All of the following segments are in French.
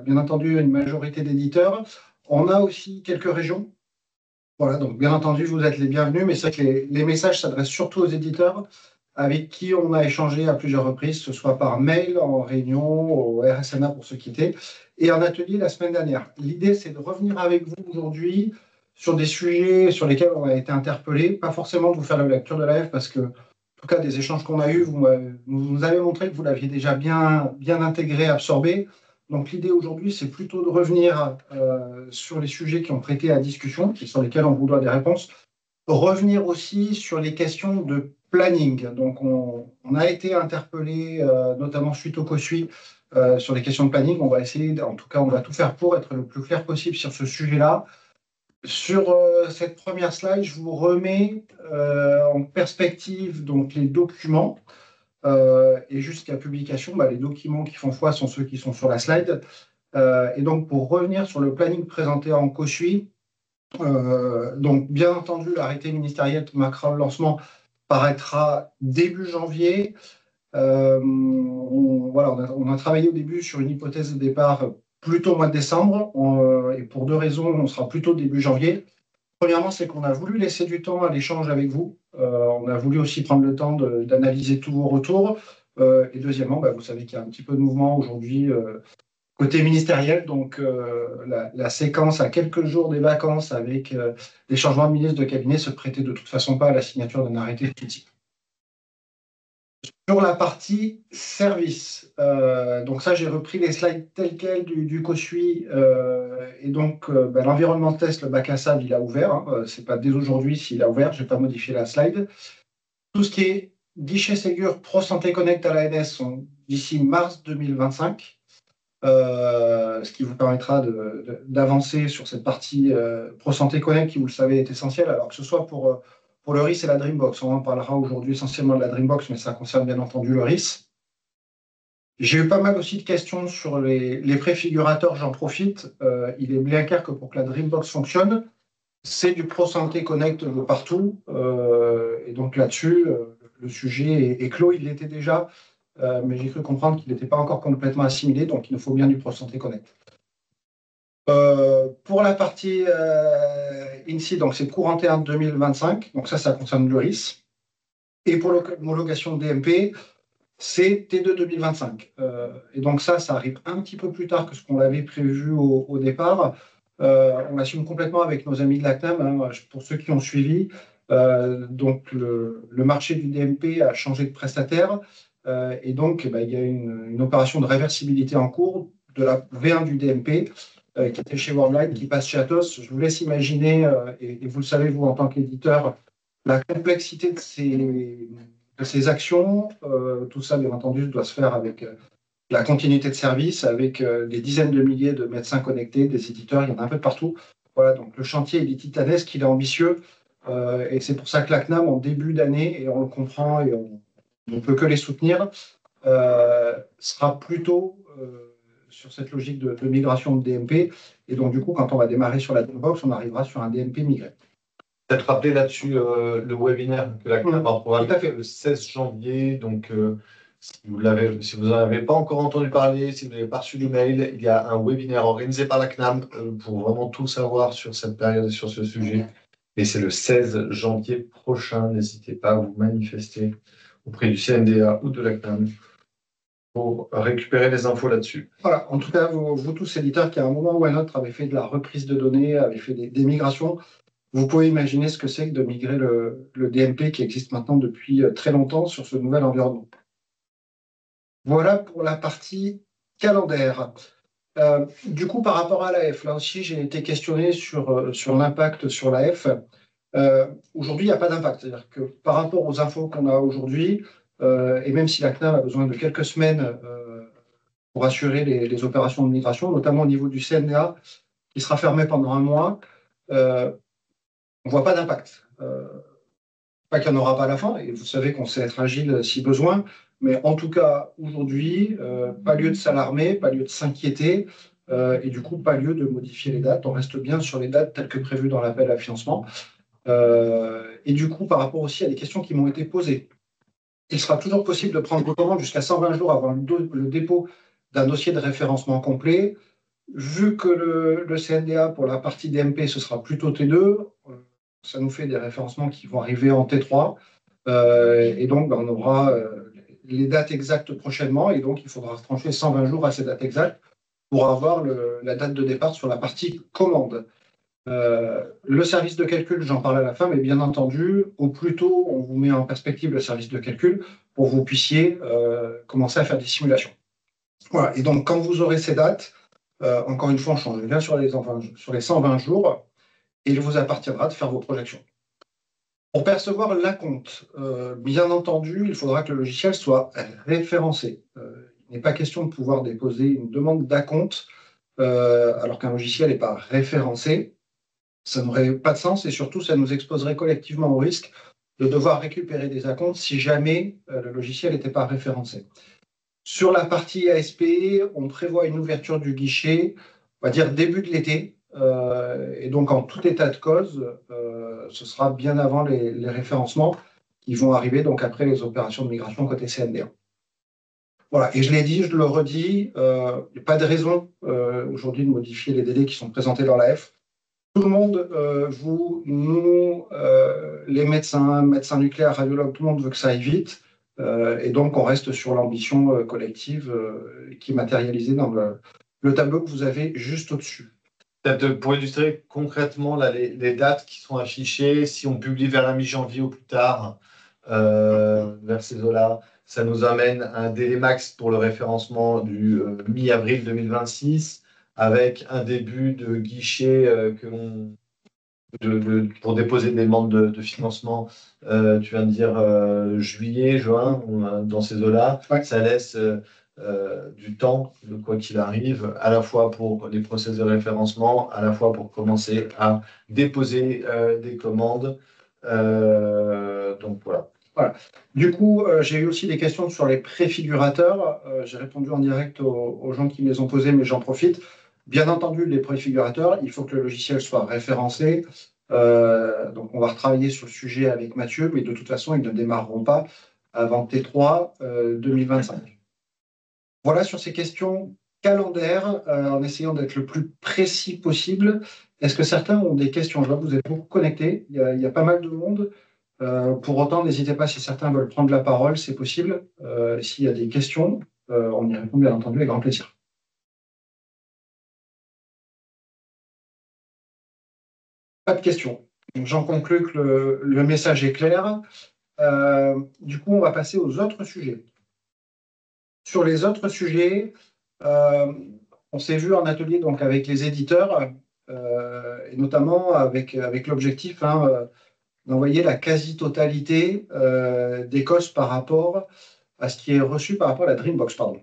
bien entendu une majorité d'éditeurs. On a aussi quelques régions. Voilà, donc bien entendu, vous êtes les bienvenus, mais c'est vrai que les messages s'adressent surtout aux éditeurs avec qui on a échangé à plusieurs reprises, que ce soit par mail, en réunion, au RSNA pour se quitter, et en atelier la semaine dernière. L'idée, c'est de revenir avec vous aujourd'hui sur des sujets sur lesquels on a été interpellé, pas forcément de vous faire la lecture de l'AF, parce que, en tout cas, des échanges qu'on a eus, vous nous avez montré que vous l'aviez déjà bien intégré, absorbé. Donc l'idée aujourd'hui, c'est plutôt de revenir sur les sujets qui ont prêté à discussion, et sur lesquels on vous doit des réponses. Revenir aussi sur les questions de planning. Donc on a été interpellé, notamment suite au COSUI, sur les questions de planning. On va essayer, en tout cas, on va tout faire pour être le plus clair possible sur ce sujet-là. Sur cette première slide, je vous remets en perspective donc, les documents. Et jusqu'à publication, les documents qui font foi sont ceux qui sont sur la slide. Et donc, pour revenir sur le planning présenté en COSUI, donc bien entendu, l'arrêté ministériel qui marquera le lancement paraîtra début janvier. On a travaillé au début sur une hypothèse de départ plutôt au mois de décembre, et pour deux raisons, on sera plutôt début janvier. Premièrement, c'est qu'on a voulu laisser du temps à l'échange avec vous. On a voulu aussi prendre le temps d'analyser tous vos retours. Et deuxièmement, vous savez qu'il y a un petit peu de mouvement aujourd'hui côté ministériel. Donc, la séquence à quelques jours des vacances avec des changements de ministre de cabinet se prêtait de toute façon pas à la signature d'un arrêté de tout type. Sur la partie service, donc ça, j'ai repris les slides tels quels du COSUI. Et donc, l'environnement de test, le bac à sable, il a ouvert. Ce n'est pas dès aujourd'hui s'il a ouvert. Je n'ai pas modifié la slide. Tout ce qui est guichet Ségur, Pro Santé Connect à l'ANS sont d'ici mars 2025. Ce qui vous permettra d'avancer sur cette partie Pro Santé Connect qui, vous le savez, est essentielle. Alors que ce soit pour le RIS et la Dreambox. On en parlera aujourd'hui essentiellement de la Dreambox, mais ça concerne bien entendu le RIS. J'ai eu pas mal aussi de questions sur les préfigurateurs, j'en profite. Il est bien clair que pour que la Dreambox fonctionne, c'est du Pro Santé Connect de partout. Et donc là-dessus, le sujet est clos. Il l'était déjà, mais j'ai cru comprendre qu'il n'était pas encore complètement assimilé, donc il nous faut bien du Pro Santé Connect. Pour la partie INSEE, donc c'est courant interne 2025, donc ça concerne le RIS. Et pour l'homologation de DMP, c'est T2 2025. Et donc ça arrive un petit peu plus tard que ce qu'on avait prévu au départ. On assume complètement avec nos amis de la CNAM, pour ceux qui ont suivi. Donc le marché du DMP a changé de prestataire. Et donc, il y a une opération de réversibilité en cours de la V1 du DMP. Qui était chez Worldline, qui passe chez Atos. Je vous laisse imaginer, et vous le savez, vous, en tant qu'éditeur, la complexité de ces actions. Tout ça, bien entendu, doit se faire avec la continuité de service, avec des dizaines de milliers de médecins connectés, des éditeurs, il y en a un peu de partout. Voilà, donc le chantier, il est titanesque, il est ambitieux. Et c'est pour ça que la CNAM, en début d'année, et on le comprend et on ne peut que les soutenir, sera plutôt sur cette logique de migration de DMP. Et donc, du coup, quand on va démarrer sur la Dreambox, on arrivera sur un DMP migré. Peut-être rappeler là-dessus le webinaire que la CNAM va programmer le 16 janvier. Donc, si vous n'en avez pas encore entendu parler, si vous n'avez pas reçu l'email, il y a un webinaire organisé par la CNAM pour vraiment tout savoir sur cette période et sur ce sujet. Et c'est le 16 janvier prochain. N'hésitez pas à vous manifester auprès du CNDA ou de la CNAM pour récupérer les infos là-dessus. Voilà, en tout cas, vous tous éditeurs qui à un moment ou à un autre avez fait de la reprise de données, avez fait des migrations, vous pouvez imaginer ce que c'est que de migrer le DMP qui existe maintenant depuis très longtemps sur ce nouvel environnement. Voilà pour la partie calendaire. Du coup, par rapport à l'AF, là aussi, j'ai été questionné sur l'impact sur l'AF. Aujourd'hui, il n'y a pas d'impact. C'est-à-dire que par rapport aux infos qu'on a aujourd'hui, et même si la CNAM a besoin de quelques semaines pour assurer les opérations de migration, notamment au niveau du CNDA, qui sera fermé pendant un mois, on ne voit pas d'impact. Pas qu'il n'y en aura pas à la fin, et vous savez qu'on sait être agile si besoin, mais en tout cas, aujourd'hui, pas lieu de s'alarmer, pas lieu de s'inquiéter, et du coup, pas lieu de modifier les dates. On reste bien sur les dates telles que prévues dans l'appel à financement. Et du coup, par rapport aussi à des questions qui m'ont été posées, il sera toujours possible de prendre vos commandes jusqu'à 120 jours avant le dépôt d'un dossier de référencement complet. Vu que le CNDA pour la partie DMP, ce sera plutôt T2, ça nous fait des référencements qui vont arriver en T3. Et donc, on aura les dates exactes prochainement. Et donc, il faudra trancher 120 jours à ces dates exactes pour avoir la date de départ sur la partie commande. Le service de calcul, j'en parle à la fin, mais bien entendu, au plus tôt, on vous met en perspective le service de calcul pour que vous puissiez commencer à faire des simulations. Voilà. Et donc, quand vous aurez ces dates, encore une fois, on change bien sur les 120 jours et il vous appartiendra de faire vos projections. Pour percevoir l'acompte, bien entendu, il faudra que le logiciel soit référencé. Il n'est pas question de pouvoir déposer une demande d'acompte alors qu'un logiciel n'est pas référencé. Ça n'aurait pas de sens et surtout, ça nous exposerait collectivement au risque de devoir récupérer des acomptes si jamais le logiciel n'était pas référencé. Sur la partie ASP, on prévoit une ouverture du guichet, on va dire début de l'été. Et donc, en tout état de cause, ce sera bien avant les référencements qui vont arriver donc après les opérations de migration côté CND1. Voilà, et je l'ai dit, je le redis, il n'y a pas de raison aujourd'hui de modifier les délais qui sont présentés dans la F. Tout le monde, vous, nous, les médecins nucléaires, radiologues, tout le monde veut que ça aille vite. Et donc, on reste sur l'ambition collective qui est matérialisée dans le tableau que vous avez juste au-dessus. Peut-être pour illustrer concrètement là, les dates qui sont affichées, si on publie vers la mi-janvier ou plus tard, vers ces eaux-là, ça nous amène à un délai max pour le référencement du mi-avril 2026, avec un début de guichet pour déposer des demandes de financement, tu viens de dire juillet, juin, dans ces eaux-là. Ouais. Ça laisse du temps, quoi qu'il arrive, à la fois pour les process de référencement, à la fois pour commencer à déposer des commandes. Donc voilà. Voilà. Du coup, j'ai eu aussi des questions sur les préfigurateurs. J'ai répondu en direct aux gens qui me les ont posées, mais j'en profite. Bien entendu, les préfigurateurs, il faut que le logiciel soit référencé. Donc, on va retravailler sur le sujet avec Mathieu, mais de toute façon, ils ne démarreront pas avant T3 2025. Voilà sur ces questions calendaires, en essayant d'être le plus précis possible. Est-ce que certains ont des questions? Je vois que vous êtes beaucoup connectés. Il y a pas mal de monde. Pour autant, n'hésitez pas si certains veulent prendre la parole, c'est possible. S'il y a des questions, on y répond bien entendu avec grand plaisir. Pas de questions. J'en conclus que le message est clair. Du coup, on va passer aux autres sujets. Sur les autres sujets, on s'est vu en atelier donc, avec les éditeurs, et notamment avec l'objectif d'envoyer la quasi-totalité des COS par rapport à ce qui est reçu par rapport à la Dreambox. Pardon.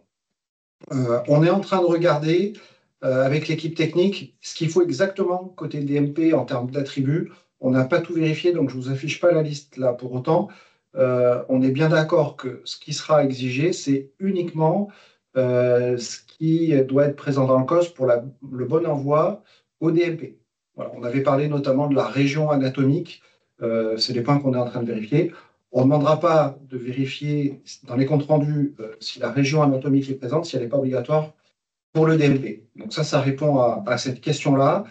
On est en train de regarder avec l'équipe technique ce qu'il faut exactement côté DMP en termes d'attributs. On n'a pas tout vérifié, donc je ne vous affiche pas la liste là pour autant. On est bien d'accord que ce qui sera exigé, c'est uniquement ce qui doit être présent dans le COS pour le bon envoi au DMP. Voilà, on avait parlé notamment de la région anatomique. C'est des points qu'on est en train de vérifier. On ne demandera pas de vérifier dans les comptes rendus si la région anatomique est présente, si elle n'est pas obligatoire pour le DMP. Donc ça répond à cette question-là.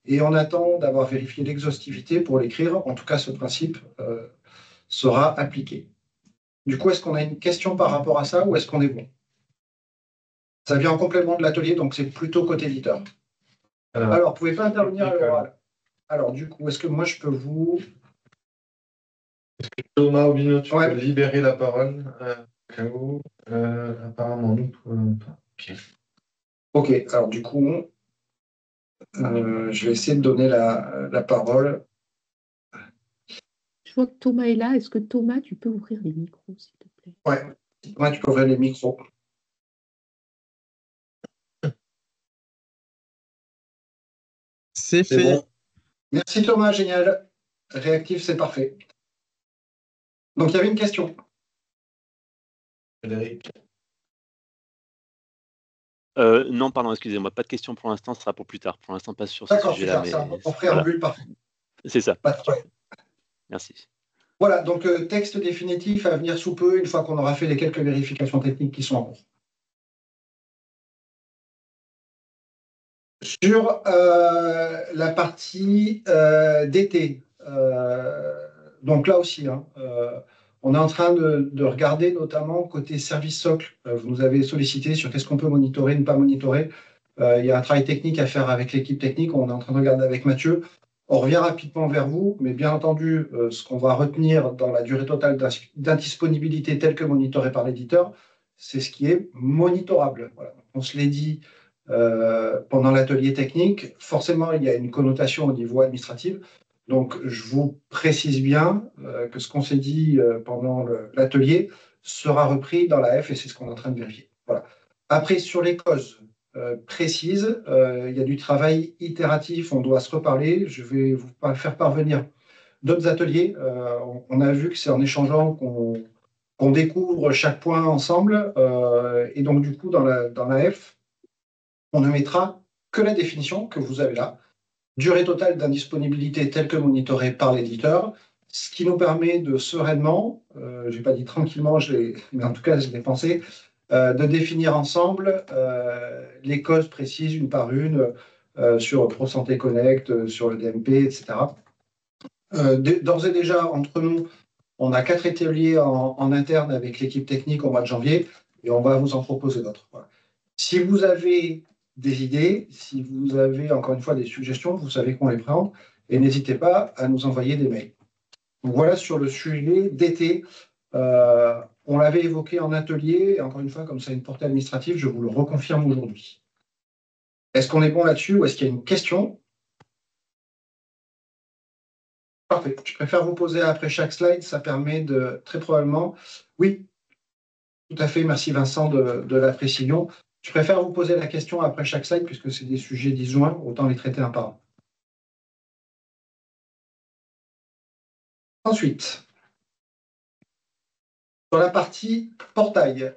Et on attend d'avoir vérifié l'exhaustivité pour l'écrire. En tout cas, ce principe sera appliqué. Du coup, est-ce qu'on a une question par rapport à ça ou est-ce qu'on est bon? Ça vient en complément de l'atelier, donc c'est plutôt côté éditeur. Alors, vous ne pouvez pas intervenir à l'oral. Alors, du coup, est-ce que moi, je peux vous... Thomas Obino, tu peux libérer la parole. Apparemment, nous ne pouvons pas. Ok, alors du coup, je vais essayer de donner la parole. Je vois que Thomas est là. Est-ce que Thomas, tu peux ouvrir les micros, s'il te plaît? Ouais, tu peux ouvrir les micros. C'est fait. Bon. Merci Thomas, génial. Réactif, c'est parfait. Donc, il y avait une question. Frédéric. Non, pardon, excusez-moi, pas de question pour l'instant, ce sera pour plus tard. Pour l'instant, pas sur ce sujet-là. D'accord, super, c'est en préambule, parfait. C'est ça. Pas de problème. Merci. Voilà, donc texte définitif à venir sous peu, une fois qu'on aura fait les quelques vérifications techniques qui sont en cours. Sur la partie d'été, donc là aussi, hein, on est en train de regarder notamment côté service socle. Vous nous avez sollicité sur qu'est-ce qu'on peut monitorer, ne pas monitorer. Il y a un travail technique à faire avec l'équipe technique. On est en train de regarder avec Mathieu. On revient rapidement vers vous, mais bien entendu, ce qu'on va retenir dans la durée totale d'indisponibilité telle que monitorée par l'éditeur, c'est ce qui est monitorable. Voilà. On se l'est dit pendant l'atelier technique. Forcément, il y a une connotation au niveau administratif. Donc, je vous précise bien que ce qu'on s'est dit pendant l'atelier sera repris dans la F et c'est ce qu'on est en train de vérifier. Voilà. Après, sur les causes précises, il y a du travail itératif, on doit se reparler. Je vais vous faire parvenir d'autres ateliers. On a vu que c'est en échangeant qu'on découvre chaque point ensemble. Et donc, du coup, dans la F, on ne mettra que la définition que vous avez là, durée totale d'indisponibilité telle que monitorée par l'éditeur, ce qui nous permet de sereinement, je n'ai pas dit tranquillement, mais en tout cas je l'ai pensé, de définir ensemble les causes précises une par une sur ProSanté Connect, sur le DMP, etc. D'ores et déjà, entre nous, on a 4 ateliers en interne avec l'équipe technique au mois de janvier et on va vous en proposer d'autres. Voilà. Si vous avez des idées, si vous avez encore une fois des suggestions, vous savez qu'on les prend et n'hésitez pas à nous envoyer des mails. Donc voilà sur le sujet d'été. On l'avait évoqué en atelier et encore une fois, comme ça a une portée administrative, je vous le reconfirme aujourd'hui. Est-ce qu'on est bon là-dessus ou est-ce qu'il y a une question? Parfait. Je préfère vous poser après chaque slide, ça permet de très probablement. Oui, tout à fait. Merci Vincent de la précision. Je préfère vous poser la question après chaque slide, puisque c'est des sujets disjoints, autant les traiter un par un. Ensuite, sur la partie portail,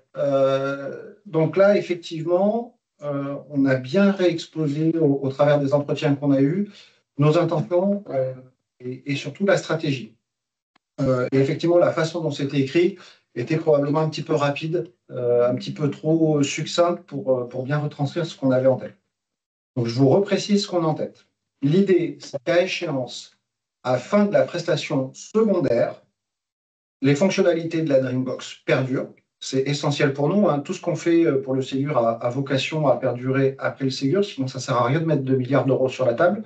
donc là, effectivement, on a bien réexposé au travers des entretiens qu'on a eus nos intentions et surtout la stratégie. Et effectivement, la façon dont c'était écrit était probablement un petit peu rapide, un petit peu trop succincte pour bien retranscrire ce qu'on avait en tête. Donc, je vous reprécise ce qu'on a en tête. L'idée, c'est qu'à échéance, à la fin de la prestation secondaire, les fonctionnalités de la Dreambox perdurent. C'est essentiel pour nous. Hein. Tout ce qu'on fait pour le Ségur a vocation à perdurer après le Ségur, sinon ça ne sert à rien de mettre 2 milliards d'euros sur la table.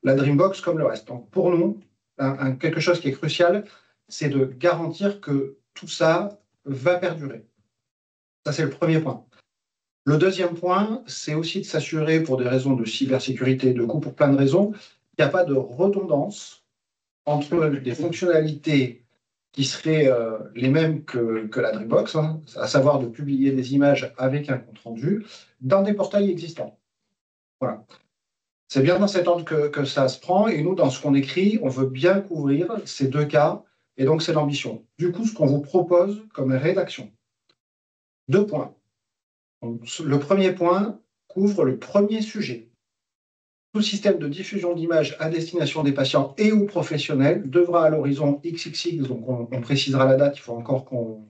La Dreambox comme le reste. Donc, pour nous, quelque chose qui est crucial, c'est de garantir que tout ça va perdurer. Ça, c'est le premier point. Le deuxième point, c'est aussi de s'assurer, pour des raisons de cybersécurité, de coût, pour plein de raisons, qu'il n'y a pas de redondance entre des fonctionnalités qui seraient les mêmes que la Dreambox, hein, à savoir de publier des images avec un compte-rendu, dans des portails existants. Voilà. C'est bien dans cet ordre que ça se prend, et nous, dans ce qu'on écrit, on veut bien couvrir ces deux cas, et donc c'est l'ambition. Du coup, ce qu'on vous propose comme rédaction, 2 points. Donc, le premier point couvre le premier sujet. Tout système de diffusion d'images à destination des patients et ou professionnels devra à l'horizon XXX, donc on précisera la date, il faut encore qu'on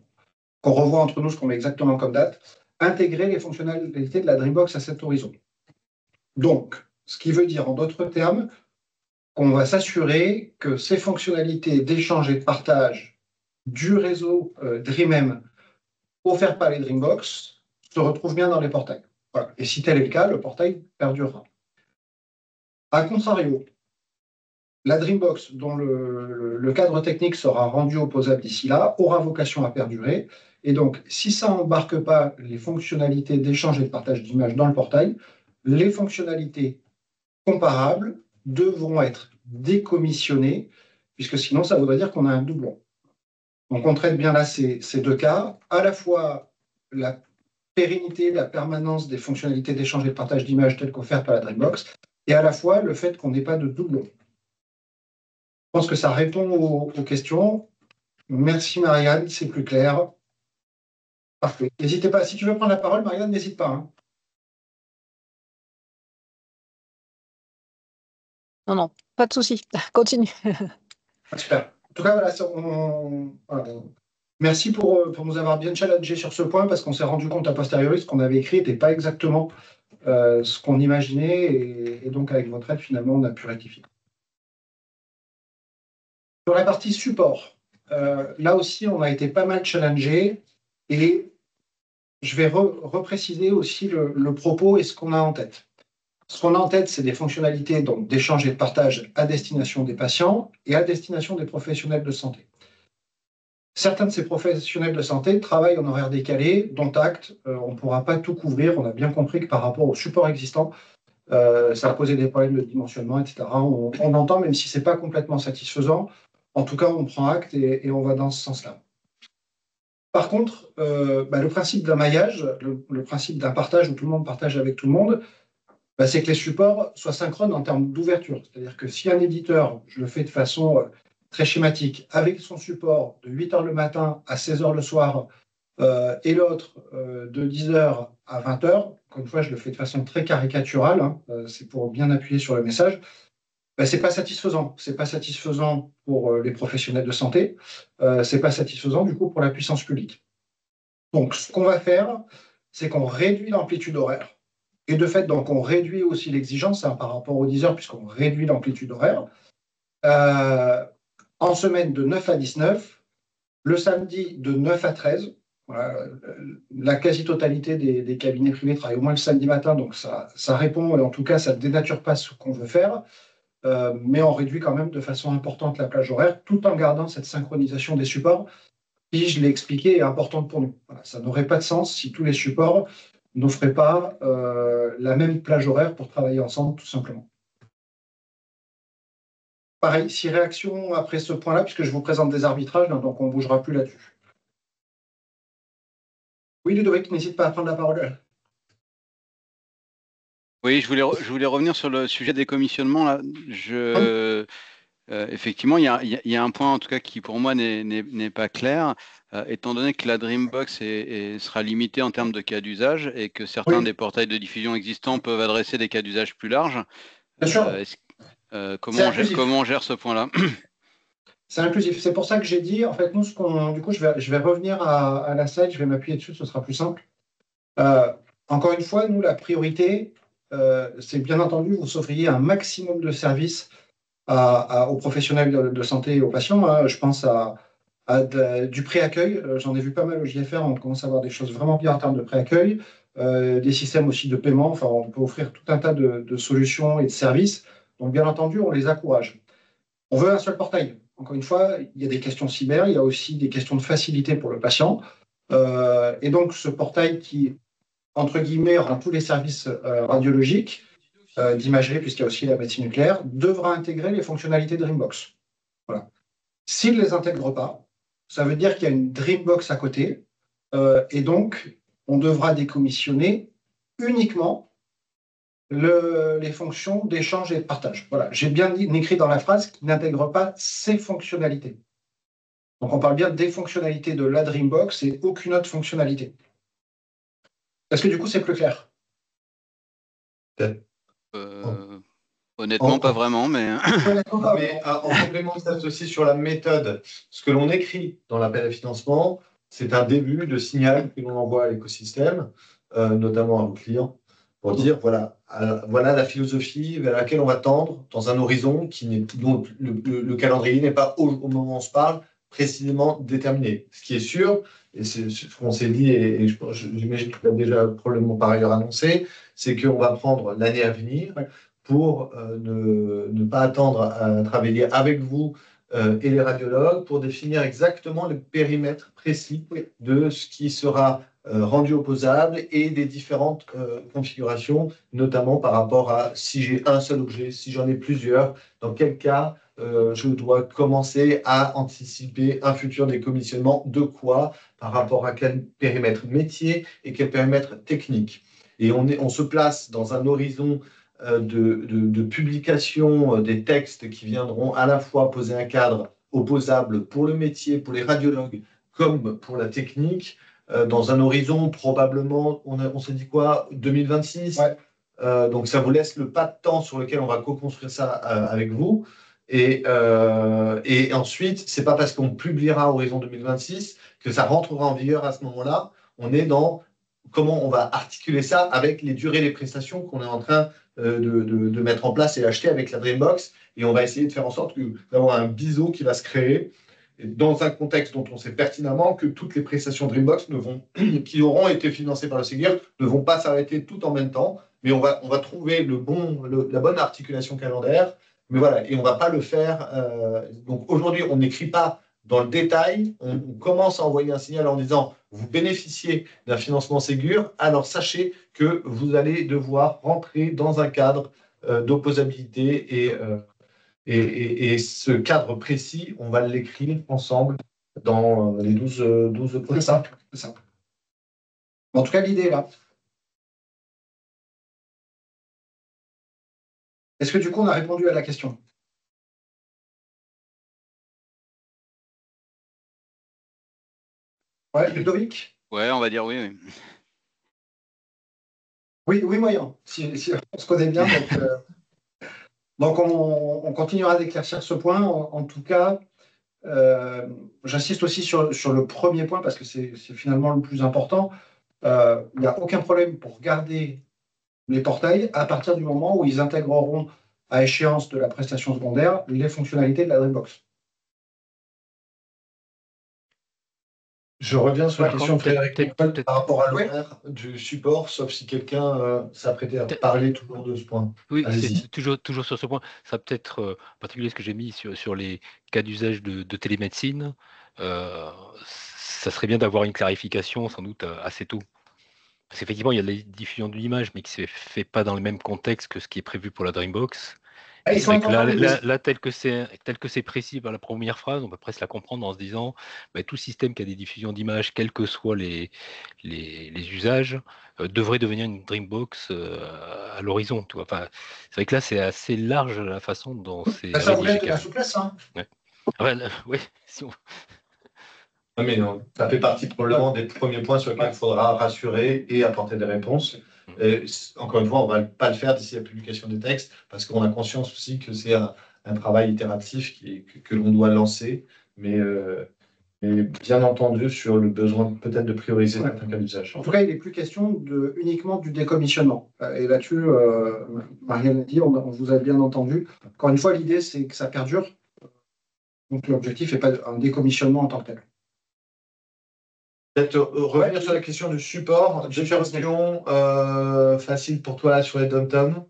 revoie entre nous ce qu'on met exactement comme date, intégrer les fonctionnalités de la Dreambox à cet horizon. Donc, ce qui veut dire en d'autres termes qu'on va s'assurer que ces fonctionnalités d'échange et de partage du réseau DreamM offert par les Dreambox se retrouvent bien dans les portails. Voilà. Et si tel est le cas, le portail perdurera. A contrario, la Dreambox, dont le cadre technique sera rendu opposable d'ici là, aura vocation à perdurer. Et donc, si ça n'embarque pas les fonctionnalités d'échange et de partage d'images dans le portail, les fonctionnalités comparables devront être décommissionnées, puisque sinon, ça voudrait dire qu'on a un doublon. Donc, on traite bien là ces 2 cas, à la fois la pérennité, la permanence des fonctionnalités d'échange et de partage d'images telles qu'offertes par la Dreambox, et à la fois le fait qu'on n'ait pas de doublon. Je pense que ça répond aux questions. Merci Marianne, c'est plus clair. Parfait. N'hésitez pas, si tu veux prendre la parole, Marianne, n'hésite pas. Hein. Non, pas de souci. Continue. Super. En tout cas, voilà, merci pour nous avoir bien challengé sur ce point, parce qu'on s'est rendu compte a posteriori ce qu'on avait écrit n'était pas exactement ce qu'on imaginait, et donc avec votre aide, finalement, on a pu rectifier. Sur la partie support, là aussi, on a été pas mal challengé, et je vais repréciser aussi le propos et ce qu'on a en tête. Ce qu'on a en tête, c'est des fonctionnalités d'échange et de partage à destination des patients et à destination des professionnels de santé. Certains de ces professionnels de santé travaillent en horaire décalé, dont acte. On ne pourra pas tout couvrir. On a bien compris que par rapport au support existant, ça a posé des problèmes de dimensionnement, etc. On entend, même si ce n'est pas complètement satisfaisant. En tout cas, on prend acte et on va dans ce sens-là. Par contre, le principe d'un maillage, le principe d'un partage où tout le monde partage avec tout le monde, c'est que les supports soient synchrones en termes d'ouverture. C'est-à-dire que si un éditeur, je le fais de façon très schématique, avec son support de 8h le matin à 16h le soir, et l'autre de 10h à 20h, encore une fois, je le fais de façon très caricaturale, c'est pour bien appuyer sur le message, c'est pas satisfaisant. C'est pas satisfaisant pour les professionnels de santé, c'est pas satisfaisant du coup pour la puissance publique. Donc, ce qu'on va faire, c'est qu'on réduit l'amplitude horaire. Et de fait, donc, on réduit aussi l'exigence par rapport aux 10 heures, puisqu'on réduit l'amplitude horaire. En semaine de 9 à 19, le samedi de 9 à 13. Voilà, la quasi-totalité des cabinets privés travaillent au moins le samedi matin, donc ça répond, et en tout cas, ça ne dénature pas ce qu'on veut faire. Mais on réduit quand même de façon importante la plage horaire, tout en gardant cette synchronisation des supports, qui, je l'ai expliqué, est importante pour nous. Voilà, ça n'aurait pas de sens si tous les supports n'offraient pas la même plage horaire pour travailler ensemble, tout simplement. Pareil, 6 réactions après ce point-là, puisque je vous présente des arbitrages, donc on ne bougera plus là-dessus. Oui, Ludovic, n'hésite pas à prendre la parole. Oui, je voulais revenir sur le sujet des commissionnements. Là. Effectivement, il y a un point en tout cas qui pour moi n'est pas clair, étant donné que la Dreambox sera limitée en termes de cas d'usage et que certains des portails de diffusion existants peuvent adresser des cas d'usage plus larges. Bien sûr. Comment on gère ce point-là? C'est inclusif. C'est pour ça que j'ai dit, en fait, nous, du coup, je vais revenir à la slide, je vais m'appuyer dessus, ce sera plus simple. Encore une fois, nous, la priorité, c'est bien entendu, vous offriez un maximum de services aux professionnels de santé et aux patients. Je pense du pré-accueil. J'en ai vu pas mal au JFR. On commence à avoir des choses vraiment bien en termes de pré-accueil, des systèmes aussi de paiement. Enfin, on peut offrir tout un tas de solutions et de services. Donc, bien entendu, on les encourage. On veut un seul portail. Encore une fois, il y a des questions cyber, il y a aussi des questions de facilité pour le patient. Et donc, ce portail qui, entre guillemets, rend tous les services radiologiques, d'imagerie, puisqu'il y a aussi la médecine nucléaire, devra intégrer les fonctionnalités Dreambox. Voilà. S'il ne les intègre pas, ça veut dire qu'il y a une Dreambox à côté, et donc on devra décommissionner uniquement les fonctions d'échange et de partage. Voilà, j'ai bien écrit dans la phrase qui n'intègre pas ces fonctionnalités. Donc on parle bien des fonctionnalités de la Dreambox et aucune autre fonctionnalité. Est-ce que du coup c'est plus clair? Honnêtement, pas vraiment, mais... En complément de ça aussi sur la méthode, ce que l'on écrit dans l'appel à financement, c'est un début de signal que l'on envoie à l'écosystème, notamment à vos clients, pour dire voilà la philosophie vers laquelle on va tendre dans un horizon dont le calendrier n'est pas, au moment où on se parle, précisément déterminé. Ce qui est sûr, et c'est ce qu'on s'est dit, et j'imagine que tu as déjà probablement par ailleurs annoncé, c'est qu'on va prendre l'année à venir pour ne pas attendre à travailler avec vous et les radiologues pour définir exactement le périmètre précis de ce qui sera rendu opposable et des différentes configurations, notamment par rapport à si j'ai un seul objet, si j'en ai plusieurs, dans quel cas je dois commencer à anticiper un futur décommissionnement de quoi, par rapport à quel périmètre métier et quel périmètre technique. Et on se place dans un horizon de publication des textes qui viendront à la fois poser un cadre opposable pour le métier, pour les radiologues, comme pour la technique, dans un horizon probablement, on s'est dit quoi, 2026 ouais. Donc ça vous laisse le pas de temps sur lequel on va co-construire ça avec vous. Et ensuite, c'est pas parce qu'on publiera Horizon 2026 que ça rentrera en vigueur à ce moment-là. On est dans comment on va articuler ça avec les durées des prestations qu'on est en train de mettre en place et acheter avec la Dreambox. Et on va essayer de faire en sorte d'avoir un biseau qui va se créer dans un contexte dont on sait pertinemment que toutes les prestations Dreambox qui auront été financées par le Ségur ne vont pas s'arrêter tout en même temps, mais on va trouver la bonne articulation calendaire. Mais voilà, et on ne va pas le faire. Donc aujourd'hui, on n'écrit pas dans le détail, on commence à envoyer un signal en disant vous bénéficiez d'un financement Ségur, alors sachez que vous allez devoir rentrer dans un cadre d'opposabilité et ce cadre précis, on va l'écrire ensemble dans les 12 points. C'est ça. En tout cas, l'idée est là. Est-ce que du coup, on a répondu à la question? Ouais, Ludovic? Ouais, on va dire oui. Oui, moyen. Si on se connaît bien. Donc on continuera d'éclaircir ce point. En tout cas, j'insiste aussi sur le premier point parce que c'est finalement le plus important. Il n'y a aucun problème pour garder les portails à partir du moment où ils intégreront à échéance de la prestation secondaire les fonctionnalités de la Dreambox. Je reviens sur la question peut-être par rapport à l'horaire du support, sauf si quelqu'un s'apprêtait à parler toujours de ce point. Oui, c'est toujours sur ce point. Ça peut être en particulier ce que j'ai mis sur les cas d'usage de télémédecine. Ça serait bien d'avoir une clarification sans doute assez tôt. Parce qu'effectivement, il y a la diffusion de l'image, mais qui ne se fait pas dans le même contexte que ce qui est prévu pour la Dreambox. C'est vrai que là, tel que c'est précis par la première phrase, on peut presque la comprendre en se disant tout système qui a des diffusions d'images, quels que soient les usages, devrait devenir une Dreambox à l'horizon. Enfin, c'est vrai que là, c'est assez large la façon dont c'est. Ça voudrait être de la souplesse. Hein. Ouais, si on... Non, mais non, ça fait partie probablement des premiers points sur lesquels il faudra rassurer et apporter des réponses. Et, encore une fois, on ne va pas le faire d'ici la publication des textes parce qu'on a conscience aussi que c'est un travail itératif que l'on doit lancer, mais bien entendu sur le besoin peut-être de prioriser certains cas d'usage. En tout cas, il n'est plus question uniquement du décommissionnement. Et là-dessus, Marianne a dit, on vous a bien entendu. Encore une fois, l'idée, c'est que ça perdure. Donc l'objectif n'est pas un décommissionnement en tant que tel. Peut-être revenir sur la question du support, deux questions faciles pour toi là, sur les dom-tom.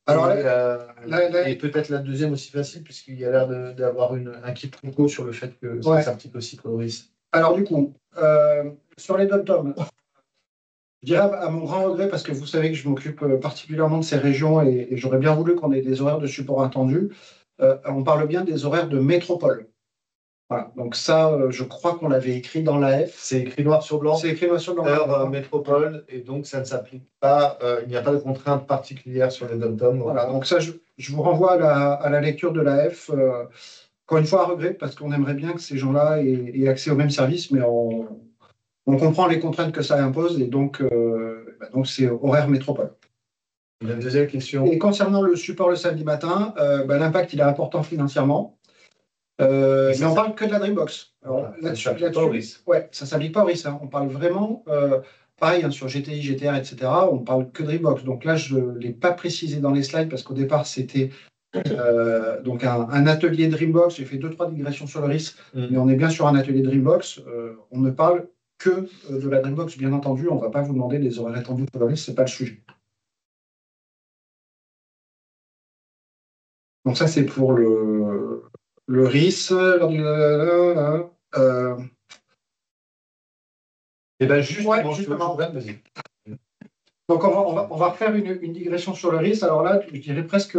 Alors, et peut-être la deuxième aussi facile, puisqu'il y a l'air d'avoir un quiproquo sur le fait que ça s'applique aussi pour le risque. Alors du coup, sur les dom-tom, je dirais à mon grand regret, parce que vous savez que je m'occupe particulièrement de ces régions et j'aurais bien voulu qu'on ait des horaires de support attendus, on parle bien des horaires de métropole. Voilà. Donc ça, je crois qu'on l'avait écrit dans l'AF. C'est écrit noir sur blanc. C'est écrit noir sur blanc. Heure métropole, et donc ça ne s'applique pas, il n'y a pas de contrainte particulière sur les dom-tom. Voilà, donc ça, je vous renvoie à la lecture de l'AF. Encore une fois, à regret, parce qu'on aimerait bien que ces gens-là aient accès au même service, mais on comprend les contraintes que ça impose, et donc c'est horaire métropole. La deuxième question. Et concernant le support le samedi matin, l'impact, il est important financièrement. Mais on parle que de la Dreambox. Alors, ça ne s'applique pas au RIS. Ouais, ça ne s'applique pas au RIS. Hein. On parle vraiment, pareil, sur GTI, GTR, etc., on parle que de Dreambox. Donc là, je ne l'ai pas précisé dans les slides parce qu'au départ, c'était donc un atelier Dreambox. J'ai fait 2-3 digressions sur le RIS, mais on est bien sur un atelier Dreambox. On ne parle que de la Dreambox, bien entendu. On ne va pas vous demander des horaires étendus pour le RIS, ce n'est pas le sujet. Donc ça, c'est pour le RIS. Et bien justement, vas-y. Donc on va refaire une digression sur le RIS. Alors là, je dirais presque.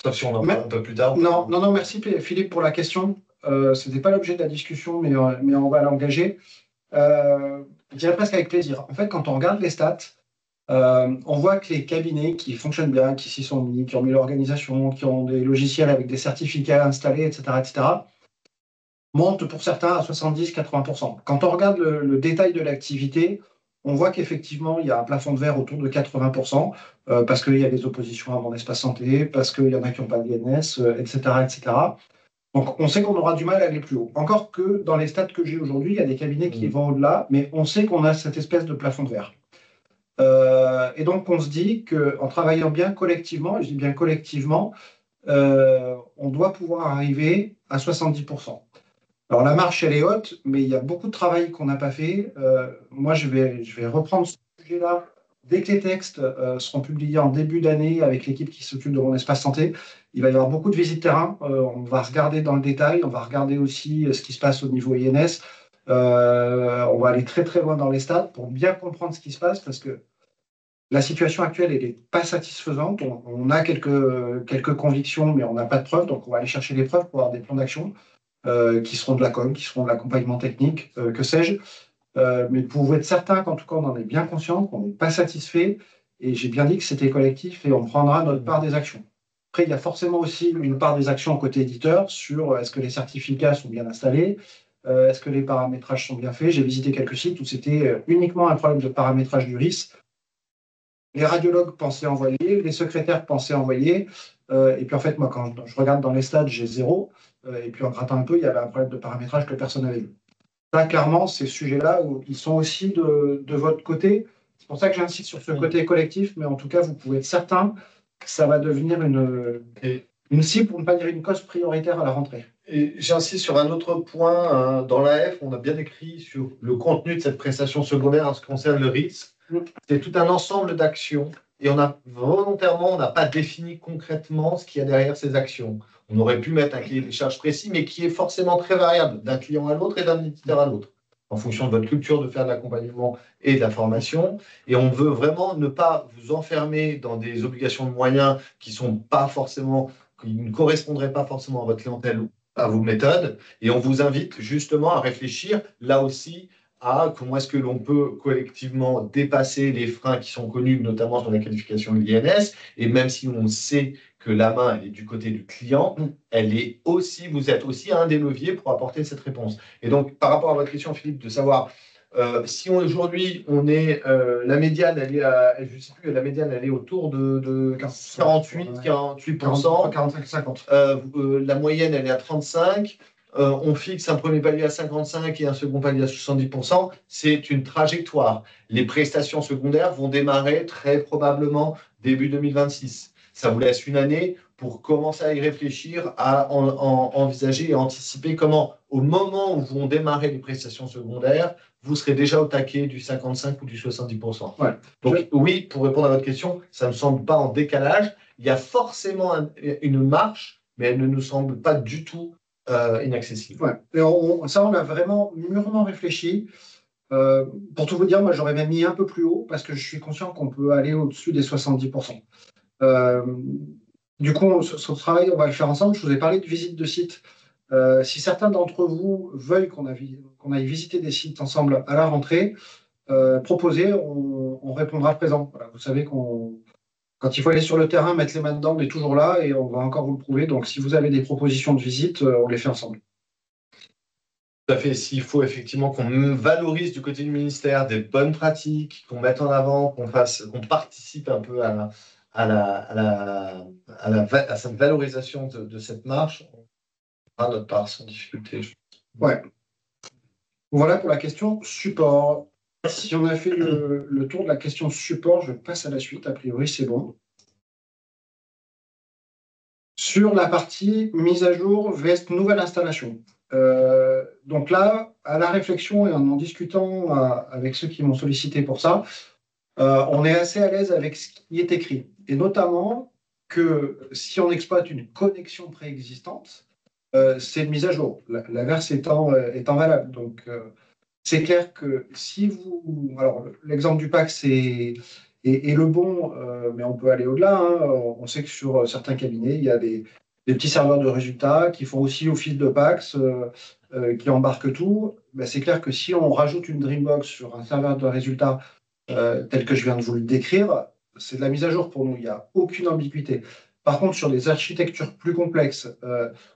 Sauf si on en parle un peu plus tard. Non, merci Philippe pour la question. Ce n'était pas l'objet de la discussion, mais on va l'engager. Je dirais presque avec plaisir. En fait, quand on regarde les stats, on voit que les cabinets qui fonctionnent bien, qui s'y sont mis, qui ont mis l'organisation, qui ont des logiciels avec des certificats installés, etc., montent pour certains à 70-80%. Quand on regarde le détail de l'activité, on voit qu'effectivement, il y a un plafond de verre autour de 80%, parce qu'il y a des oppositions à mon espace santé, parce qu'il y en a qui n'ont pas d'INS, etc., etc. Donc, on sait qu'on aura du mal à aller plus haut. Encore que dans les stats que j'ai aujourd'hui, il y a des cabinets qui vont au-delà, mais on sait qu'on a cette espèce de plafond de verre. Et donc, on se dit qu'en travaillant bien collectivement, et je dis bien collectivement, on doit pouvoir arriver à 70%. Alors, la marche, elle est haute, mais il y a beaucoup de travail qu'on n'a pas fait. Moi, je vais reprendre ce sujet-là dès que les textes seront publiés en début d'année avec l'équipe qui s'occupe de mon espace santé. Il va y avoir beaucoup de visites terrain. On va regarder dans le détail. On va regarder aussi ce qui se passe au niveau INS. On va aller très, très loin dans les stats pour bien comprendre ce qui se passe parce que la situation actuelle, elle n'est pas satisfaisante. On a quelques convictions, mais on n'a pas de preuves. Donc, on va aller chercher des preuves pour avoir des plans d'action. Qui seront de la com, qui seront de l'accompagnement technique, que sais-je. Mais pour vous être certain qu'en tout cas, on en est bien conscient, qu'on n'est pas satisfait. Et j'ai bien dit que c'était collectif et on prendra notre part des actions. Après, il y a forcément aussi une part des actions côté éditeur sur est-ce que les certificats sont bien installés, est-ce que les paramétrages sont bien faits. J'ai visité quelques sites où c'était uniquement un problème de paramétrage du RIS. Les radiologues pensaient envoyer, les secrétaires pensaient envoyer. Et puis en fait, moi, quand je regarde dans les stades, j'ai 0. Et puis en grattant un peu, il y avait un problème de paramétrage que personne n'avait vu. Là, clairement, ces sujets-là, ils sont aussi de votre côté. C'est pour ça que j'insiste sur ce côté collectif, mais en tout cas, vous pouvez être certain que ça va devenir une cible, pour ne pas dire une cause prioritaire à la rentrée. Et j'insiste sur un autre point. Dans l'AF, on a bien écrit sur le contenu de cette prestation secondaire en ce qui concerne le risque. C'est tout un ensemble d'actions et on n'a pas défini concrètement ce qu'il y a derrière ces actions. On aurait pu mettre un cahier des charges précis, mais qui est forcément très variable d'un client à l'autre et d'un éditeur à l'autre, en fonction de votre culture de faire de l'accompagnement et de la formation. Et on veut vraiment ne pas vous enfermer dans des obligations de moyens qui ne correspondraient pas forcément à votre clientèle ou à vos méthodes. Et on vous invite justement à réfléchir là aussi à comment est-ce que l'on peut collectivement dépasser les freins qui sont connus, notamment sur la qualification de l'INS. Et même si on sait que la main est du côté du client, vous êtes aussi un des leviers pour apporter cette réponse. Et donc, par rapport à votre question, Philippe, de savoir si aujourd'hui on est la médiane, je sais plus, la médiane elle est autour de 48%, 45-50. La moyenne elle est à 35%. On fixe un premier palier à 55 et un second palier à 70%, c'est une trajectoire. Les prestations secondaires vont démarrer très probablement début 2026. Ça vous laisse une année pour commencer à y réfléchir, à envisager et anticiper comment, au moment où vont démarrer les prestations secondaires, vous serez déjà au taquet du 55 ou du 70%. Ouais. Donc oui, pour répondre à votre question, ça ne me semble pas en décalage. Il y a forcément une marche, mais elle ne nous semble pas du tout inaccessible. Ouais. Et on a vraiment mûrement réfléchi. Pour tout vous dire, moi, j'aurais même mis un peu plus haut parce que je suis conscient qu'on peut aller au-dessus des 70%. Du coup, ce travail, on va le faire ensemble. Je vous ai parlé de visite de site. Si certains d'entre vous veulent qu'on aille visiter des sites ensemble à la rentrée, proposez, on répondra présent. Voilà, vous savez quand il faut aller sur le terrain, mettre les mains dedans, on est toujours là et on va encore vous le prouver. Donc, si vous avez des propositions de visite, on les fait ensemble. Tout à fait. S'il faut effectivement qu'on valorise du côté du ministère des bonnes pratiques, qu'on mette en avant, qu'on participe un peu à cette valorisation de cette marche, on fera notre part sans difficulté. Ouais. Voilà pour la question support. Si on a fait le tour de la question support, je passe à la suite. A priori, c'est bon. Sur la partie mise à jour vs nouvelle installation. Donc là, à la réflexion et en discutant avec ceux qui m'ont sollicité pour ça, on est assez à l'aise avec ce qui est écrit. Et notamment que si on exploite une connexion préexistante, c'est une mise à jour, l'inverse étant valable. Donc, c'est clair que si vous... Alors, l'exemple du PAX est le bon, mais on peut aller au-delà. Hein. On sait que sur certains cabinets, il y a des petits serveurs de résultats qui font aussi office de PAX, qui embarquent tout. Ben, c'est clair que si on rajoute une Dreambox sur un serveur de résultats tel que je viens de vous le décrire, c'est de la mise à jour pour nous. Il n'y a aucune ambiguïté. Par contre, sur des architectures plus complexes,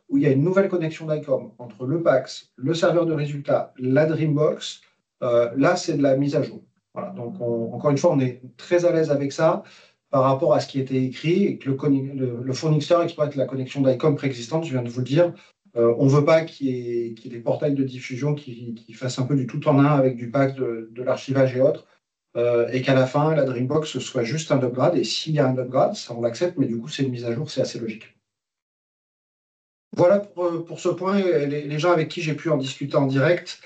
où il y a une nouvelle connexion d'ICOM entre le PAX, le serveur de résultats, la Dreambox, là, c'est de la mise à jour. Voilà. Donc, encore une fois, on est très à l'aise avec ça par rapport à ce qui était écrit et que le fournisseur exploite la connexion d'ICOM préexistante, je viens de vous le dire. On ne veut pas qu'il y ait des portails de diffusion qui fassent un peu du tout en un avec du pack de l'archivage et autres, et qu'à la fin, la Dreambox soit juste un upgrade. Et s'il y a un upgrade, ça on l'accepte, mais du coup, c'est une mise à jour, c'est assez logique. Voilà pour ce point. Les gens avec qui j'ai pu en discuter en direct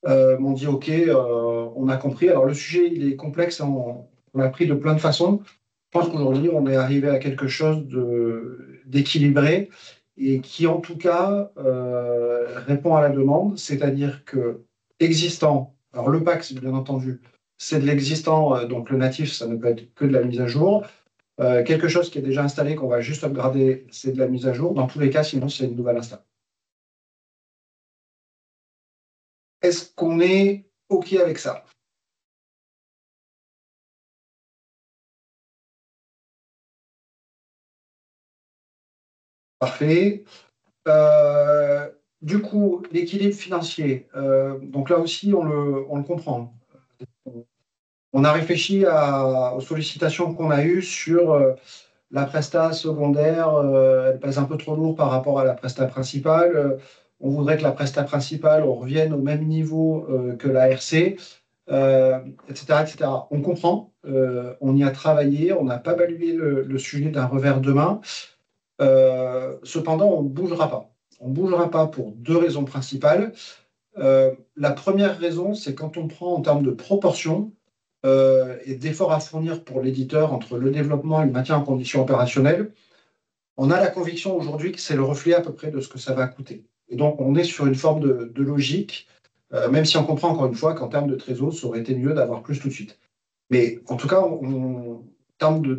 m'ont dit OK, on a compris. Alors le sujet, il est complexe, hein, on l'a pris de plein de façons. Je pense qu'aujourd'hui, on est arrivé à quelque chose d'équilibré et qui, en tout cas, répond à la demande, c'est-à-dire que existant, alors le PAX, bien entendu, c'est de l'existant, donc le natif, ça ne peut être que de la mise à jour. Quelque chose qui est déjà installé, qu'on va juste upgrader, c'est de la mise à jour. Dans tous les cas, sinon, c'est une nouvelle install. Est-ce qu'on est OK avec ça? Parfait. Du coup, l'équilibre financier, donc là aussi, on le comprend. On a réfléchi aux sollicitations qu'on a eues sur la presta secondaire, elle pèse un peu trop lourd par rapport à la presta principale. On voudrait que la presta principale, on revienne au même niveau que la RC, etc., etc. On comprend, on y a travaillé, on n'a pas balayé le sujet d'un revers de main. Cependant, on ne bougera pas. On ne bougera pas pour deux raisons principales. La première raison, c'est quand on prend en termes de proportion et d'efforts à fournir pour l'éditeur entre le développement et le maintien en condition opérationnelle, on a la conviction aujourd'hui que c'est le reflet à peu près de ce que ça va coûter. Et donc, on est sur une forme de logique, même si on comprend encore une fois qu'en termes de trésor, ça aurait été mieux d'avoir plus tout de suite. Mais en tout cas, en termes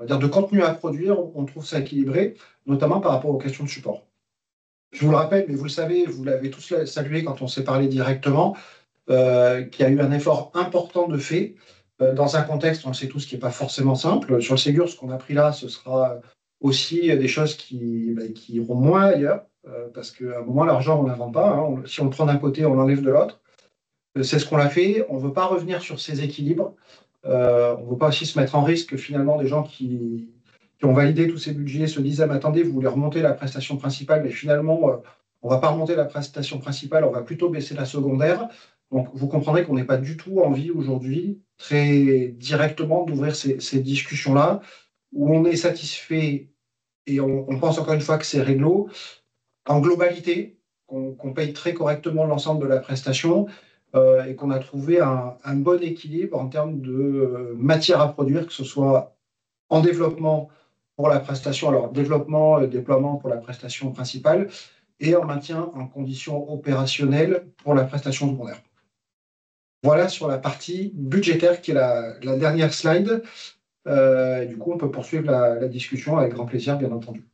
on va dire de contenu à produire, on trouve ça équilibré, notamment par rapport aux questions de support. Je vous le rappelle, mais vous le savez, vous l'avez tous salué quand on s'est parlé directement, qu'il y a eu un effort important de fait dans un contexte, on le sait tous, qui n'est pas forcément simple. Sur le Ségur, ce qu'on a pris là, ce sera aussi des choses qui iront moins ailleurs, parce qu'à un moment, l'argent, on ne l'invente pas. Hein. Si on le prend d'un côté, on l'enlève de l'autre. C'est ce qu'on a fait. On ne veut pas revenir sur ces équilibres. On ne veut pas aussi se mettre en risque, finalement, des gens qui ont validé tous ces budgets se disent: ah, mais attendez, vous voulez remonter la prestation principale, mais finalement, on ne va pas remonter la prestation principale, on va plutôt baisser la secondaire. Donc, vous comprendrez qu'on n'est pas du tout envie aujourd'hui, très directement, d'ouvrir ces discussions-là, où on est satisfait et on pense encore une fois que c'est réglo, en globalité, qu'on paye très correctement l'ensemble de la prestation et qu'on a trouvé un bon équilibre en termes de matière à produire, que ce soit en développement pour la prestation, alors développement, déploiement pour la prestation principale, et en maintien en conditions opérationnelles pour la prestation secondaire. Voilà sur la partie budgétaire qui est la dernière slide. Du coup, on peut poursuivre la discussion avec grand plaisir, bien entendu.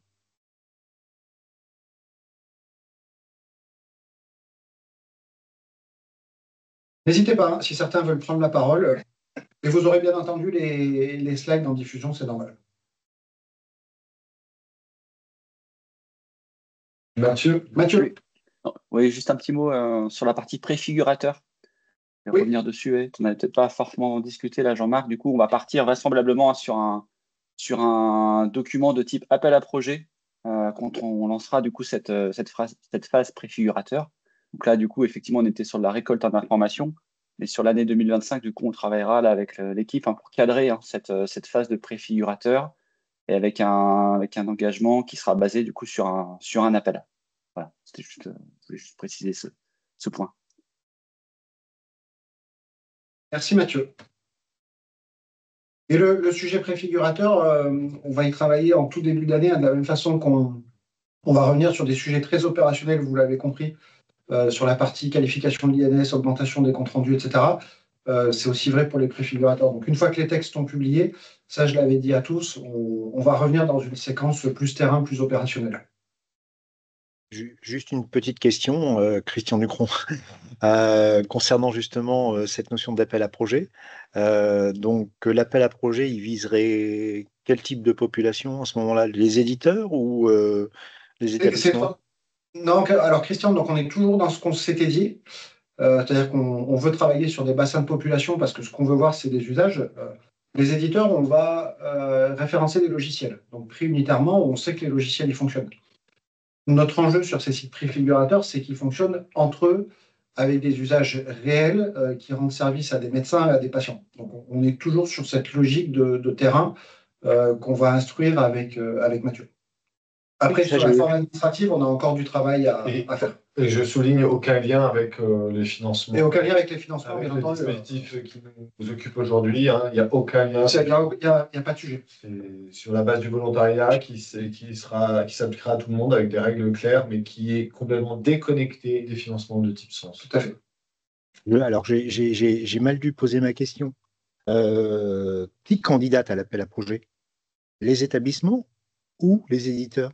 N'hésitez pas, hein, si certains veulent prendre la parole. Et vous aurez bien entendu les slides en diffusion, c'est normal. Mathieu. Oui, juste un petit mot sur la partie préfigurateur. Je vais revenir dessus. On n'avait peut-être pas forcément discuté là, Jean-Marc. Du coup, on va partir vraisemblablement sur un document de type appel à projet quand on lancera du coup cette phase préfigurateur. Donc là, du coup, effectivement, on était sur de la récolte d'informations. Mais sur l'année 2025, du coup, on travaillera là avec l'équipe pour cadrer cette phase de préfigurateur et avec un engagement qui sera basé du coup sur un appel. Voilà, je voulais juste préciser ce point. Merci Mathieu. Et le sujet préfigurateur, on va y travailler en tout début d'année, de la même façon qu'on va revenir sur des sujets très opérationnels, vous l'avez compris, sur la partie qualification de l'INS, augmentation des comptes rendus, etc. C'est aussi vrai pour les préfigurateurs. Donc une fois que les textes sont publiés, ça je l'avais dit à tous, on va revenir dans une séquence plus terrain, plus opérationnelle. Juste une petite question, Christian Ducron, concernant justement cette notion d'appel à projet. Donc l'appel à projet, il viserait quel type de population en ce moment-là? Les éditeurs ou les établissements? Non, alors Christian, donc on est toujours dans ce qu'on s'était dit, c'est-à-dire qu'on veut travailler sur des bassins de population parce que ce qu'on veut voir, c'est des usages. Les éditeurs, on va référencer des logiciels. Donc pris unitairement, on sait que les logiciels, ils fonctionnent. notre enjeu sur ces sites préfigurateurs, c'est qu'ils fonctionnent entre eux avec des usages réels qui rendent service à des médecins et à des patients. Donc, on est toujours sur cette logique de terrain qu'on va instruire avec Mathieu. Après, sur la forme administrative, on a encore du travail à faire. Et je souligne aucun lien avec les financements. Et aucun lien avec les financements, avec bien le entendu. dispositif qui nous occupe aujourd'hui, hein, il n'y a aucun lien. Il n'y a pas de sujet. C'est sur la base du volontariat qui s'appliquera à tout le monde avec des règles claires, mais qui est complètement déconnecté des financements de type sens. Tout à fait. Alors, j'ai mal dû poser ma question. Qui candidate à l'appel à projet? Les établissements ou les éditeurs?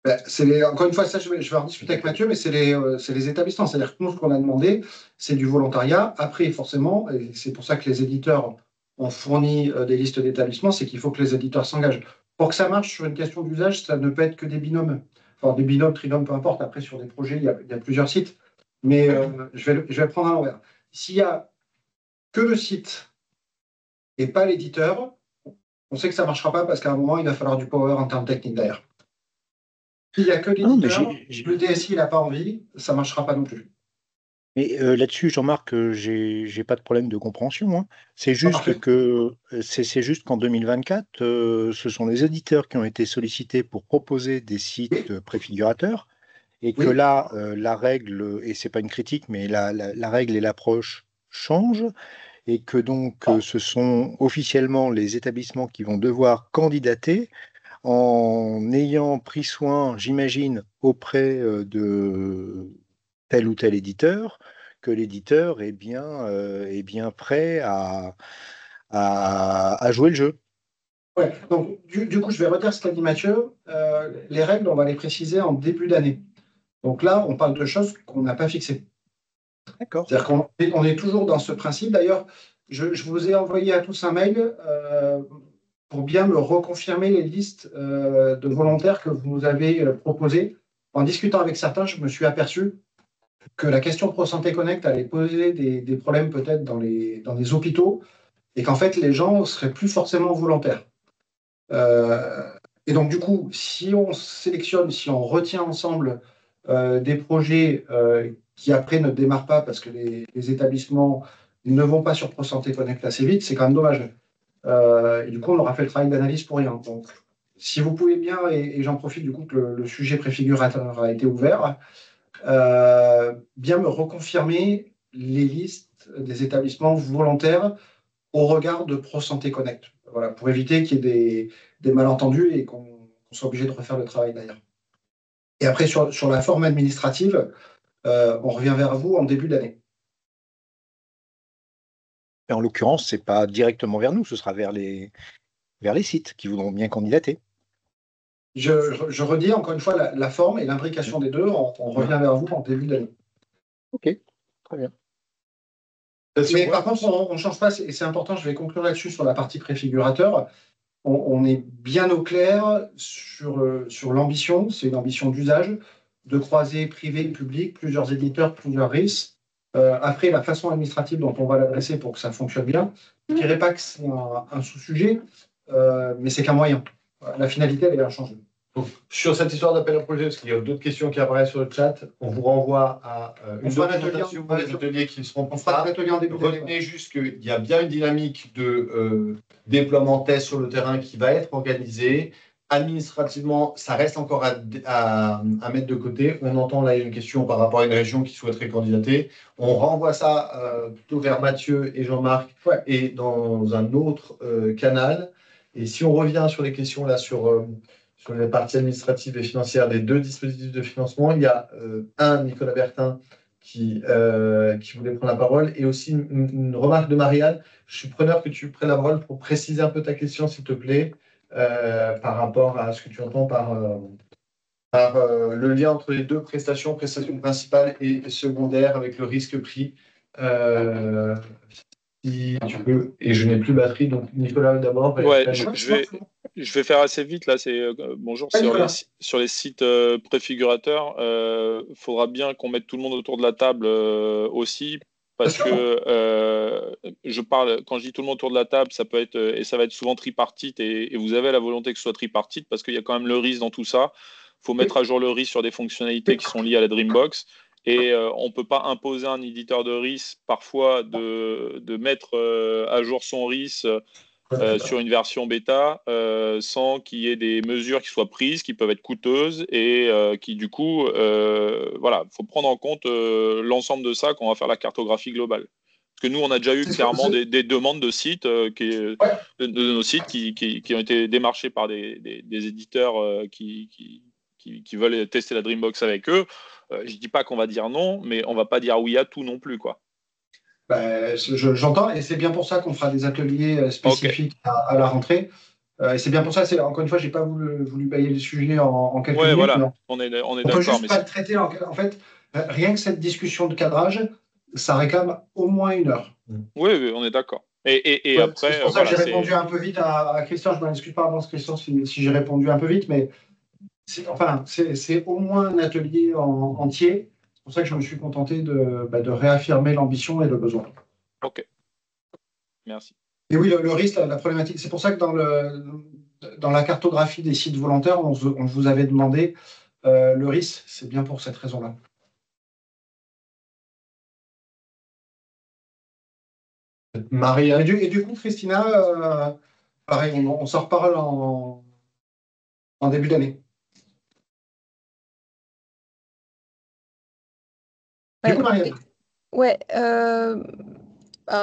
Encore une fois, ça, je vais en discuter avec Mathieu, mais c'est les établissements. C'est-à-dire que nous, ce qu'on a demandé, c'est du volontariat. Après, forcément, et c'est pour ça que les éditeurs ont fourni des listes d'établissements, c'est qu'il faut que les éditeurs s'engagent. Pour que ça marche sur une question d'usage, ça ne peut être que des binômes. Enfin, des binômes, trinômes, peu importe. Après, sur des projets, il y a plusieurs sites. Mais je vais prendre à l'envers. S'il n'y a que le site et pas l'éditeur, on sait que ça ne marchera pas parce qu'à un moment, il va falloir du power en termes techniques derrière. S'il n'y a que l'éditeur, le DSI n'a pas envie, ça ne marchera pas non plus. Mais là-dessus, Jean-Marc, j'ai pas de problème de compréhension, hein. C'est juste c'est juste qu'en 2024, ce sont les éditeurs qui ont été sollicités pour proposer des sites préfigurateurs, et que là, la règle, et c'est pas une critique, mais la règle et l'approche changent, et que donc ce sont officiellement les établissements qui vont devoir candidater en ayant pris soin, j'imagine, auprès de tel ou tel éditeur, que l'éditeur est bien prêt à jouer le jeu. Ouais, donc du coup, je vais redire ce qu'a dit Mathieu. Les règles, on va les préciser en début d'année. Donc là, on parle de choses qu'on n'a pas fixées. D'accord. C'est-à-dire qu'on est toujours dans ce principe. D'ailleurs, je vous ai envoyé à tous un mail pour bien me reconfirmer les listes de volontaires que vous nous avez proposées. En discutant avec certains, je me suis aperçu que la question ProSanté Connect allait poser des problèmes peut-être dans les hôpitaux et qu'en fait, les gens ne seraient plus forcément volontaires. Et donc, du coup, si on sélectionne, si on retient ensemble des projets qui après ne démarrent pas parce que les établissements ne vont pas sur ProSanté Connect assez vite, c'est quand même dommage. Et du coup, on aura fait le travail d'analyse pour rien. Donc, si vous pouvez bien, et j'en profite du coup que le sujet préfigurateur a été ouvert, bien me reconfirmer les listes des établissements volontaires au regard de ProSanté Connect. Voilà, pour éviter qu'il y ait des malentendus et qu'on soit obligé de refaire le travail d'ailleurs. Et après, sur la forme administrative, on revient vers vous en début d'année. En l'occurrence, ce n'est pas directement vers nous, ce sera vers les sites qui voudront bien candidater. Je redis encore une fois la forme et l'imbrication des deux, on revient vers vous en début d'année. Ok, très bien. Mais par contre, on ne change pas, et c'est important, je vais conclure là-dessus sur la partie préfigurateur. On est bien au clair sur l'ambition, c'est une ambition d'usage, de croiser privé et public, plusieurs éditeurs, plusieurs RIS. Après, la façon administrative dont on va l'adresser pour que ça fonctionne bien, je ne dirais pas que c'est un sous-sujet, mais c'est qu'un moyen. La finalité, elle est inchangée. Sur cette histoire d'appel à projet, parce qu'il y a d'autres questions qui apparaissent sur le chat, on vous renvoie à une documentation pour les ateliers qui ne seront pas. On fera un atelier en début d'année. Retenez juste qu'il y a bien une dynamique de déploiement test sur le terrain qui va être organisée. Administrativement, ça reste encore à mettre de côté. On entend là une question par rapport à une région qui souhaiterait candidater. On renvoie ça plutôt vers Mathieu et Jean-Marc et dans un autre canal. Et si on revient sur les questions là sur les parties administratives et financières des deux dispositifs de financement, il y a Nicolas Bertin qui voulait prendre la parole et aussi une remarque de Marianne. Je suis preneur que tu prennes la parole pour préciser un peu ta question, s'il te plaît, par rapport à ce que tu entends par le lien entre les deux prestations principales et secondaires avec le risque pris. Si tu peux, et je n'ai plus batterie, donc Nicolas d'abord. Ouais, je vais faire assez vite là. Bonjour. Sur les sites préfigurateurs, faudra bien qu'on mette tout le monde autour de la table aussi, parce que quand je dis tout le monde autour de la table, ça peut être et ça va être souvent tripartite et vous avez la volonté que ce soit tripartite parce qu'il y a quand même le risque dans tout ça. faut mettre à jour le RIS sur des fonctionnalités qui sont liées à la Dreambox. Et on ne peut pas imposer à un éditeur de RIS parfois de mettre à jour son RIS sur une version bêta sans qu'il y ait des mesures qui soient prises, qui peuvent être coûteuses et qui du coup, voilà, il faut prendre en compte l'ensemble de ça quand on va faire la cartographie globale. Parce que nous, on a déjà eu clairement des demandes de sites, de nos sites qui ont été démarchés par des éditeurs qui veulent tester la Dreambox avec eux. Je ne dis pas qu'on va dire non, mais on ne va pas dire oui à tout non plus, quoi. J'entends, et c'est bien pour ça qu'on fera des ateliers spécifiques à la rentrée. Et c'est bien pour ça, encore une fois, je n'ai pas voulu bailler le sujet en quelques minutes. Voilà, on est on d'accord. Peut juste pas le traiter. En fait, rien que cette discussion de cadrage, ça réclame au moins 1 heure. Oui, on est d'accord. Et après, c'est pour ça que j'ai répondu un peu vite à Christian. Je m'en excuse par avance, Christian, si j'ai répondu un peu vite, mais c'est au moins un atelier entier. C'est pour ça que je me suis contenté de réaffirmer l'ambition et le besoin. Ok. Merci. Et oui, le risque, la problématique, c'est pour ça que dans la cartographie des sites volontaires, on vous avait demandé le risque, c'est bien pour cette raison-là. Maria. Et du coup, Christina, pareil, on s'en reparle en début d'année. Du coup, Maria. Ouais,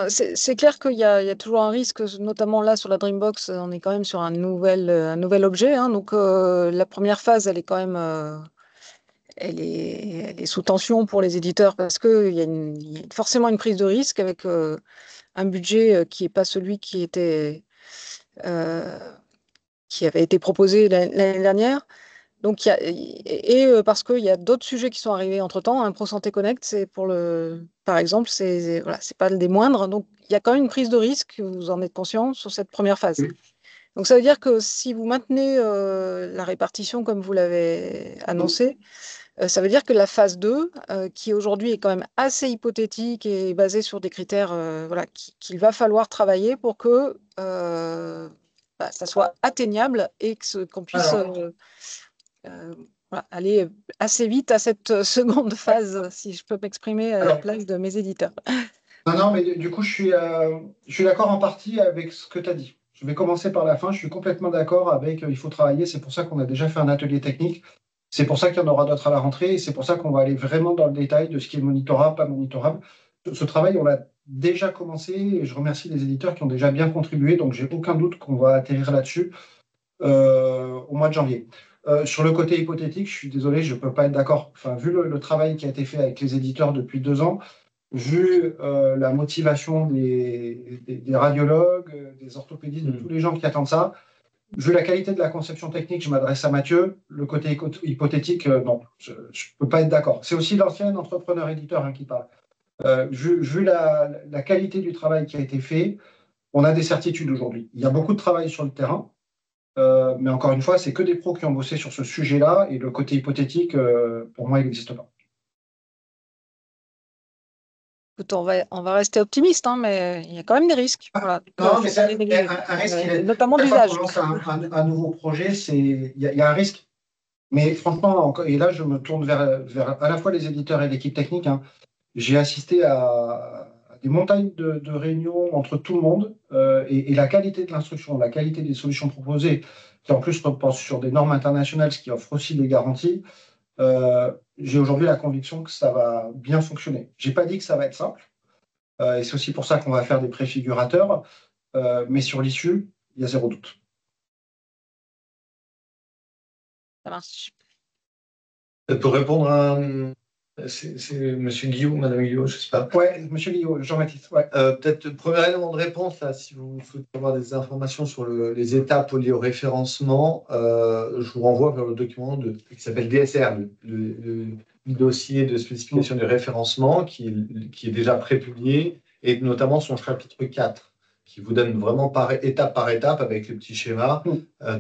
c'est clair qu'il y a toujours un risque, notamment là sur la Dreambox, on est quand même sur un nouvel objet. Hein, donc la première phase, elle est quand même elle est sous tension pour les éditeurs parce qu'il y a forcément une prise de risque avec un budget qui n'est pas celui qui avait été proposé l'année dernière. Donc, parce qu'il y a d'autres sujets qui sont arrivés entre-temps. Un Pro Santé Connect, c'est par exemple, c'est pas des moindres. Donc, il y a quand même une prise de risque, vous en êtes conscient, sur cette première phase. Oui. Donc, ça veut dire que si vous maintenez la répartition comme vous l'avez annoncé, ça veut dire que la phase 2, qui aujourd'hui est quand même assez hypothétique et basée sur des critères qu'il va falloir travailler pour que ça soit atteignable et qu'on puisse aller assez vite à cette seconde phase, si je peux m'exprimer à la place de mes éditeurs. Non, mais du coup, je suis d'accord en partie avec ce que tu as dit. Je vais commencer par la fin. Je suis complètement d'accord avec il faut travailler. C'est pour ça qu'on a déjà fait un atelier technique. C'est pour ça qu'il y en aura d'autres à la rentrée. Et c'est pour ça qu'on va aller vraiment dans le détail de ce qui est monitorable, pas monitorable. Ce travail, on l'a déjà commencé. Et je remercie les éditeurs qui ont déjà bien contribué. Donc, j'ai aucun doute qu'on va atterrir là-dessus au mois de janvier. Sur le côté hypothétique, je suis désolé, je ne peux pas être d'accord. Enfin, vu le travail qui a été fait avec les éditeurs depuis 2 ans, vu la motivation des radiologues, des orthopédistes, de tous les gens qui attendent ça, vu la qualité de la conception technique, je m'adresse à Mathieu, le côté hypothétique, non, je ne peux pas être d'accord. C'est aussi l'ancien entrepreneur-éditeur qui parle. Vu la qualité du travail qui a été fait, on a des certitudes aujourd'hui. Il y a beaucoup de travail sur le terrain, mais encore une fois, c'est que des pros qui ont bossé sur ce sujet-là, et le côté hypothétique, pour moi, il n'existe pas. On va rester optimiste, hein, mais il y a quand même des risques. Voilà. Non, mais un risque, notamment d'usage. Quand on lance un nouveau projet, il y a un risque. Mais franchement, et là, je me tourne vers à la fois les éditeurs et l'équipe technique. Hein. J'ai assisté à des montagnes de réunions entre tout le monde et la qualité de l'instruction, la qualité des solutions proposées, qui en plus repose sur des normes internationales, ce qui offre aussi des garanties. J'ai aujourd'hui la conviction que ça va bien fonctionner. Je n'ai pas dit que ça va être simple, et c'est aussi pour ça qu'on va faire des préfigurateurs, mais sur l'issue, il y a 0 doute. Ça marche. Pour répondre à... C'est M. Guillaume, Mme Guillaume, je ne sais pas. Oui, M. Guillaume, Jean-Baptiste. Ouais. Peut-être premier élément de réponse, là, si vous souhaitez avoir des informations sur les étapes liées au référencement, je vous renvoie vers le document qui s'appelle DSR, le dossier de spécification du référencement, qui est déjà prépublié, et notamment son chapitre 4, qui vous donne vraiment étape par étape, avec les petits schémas,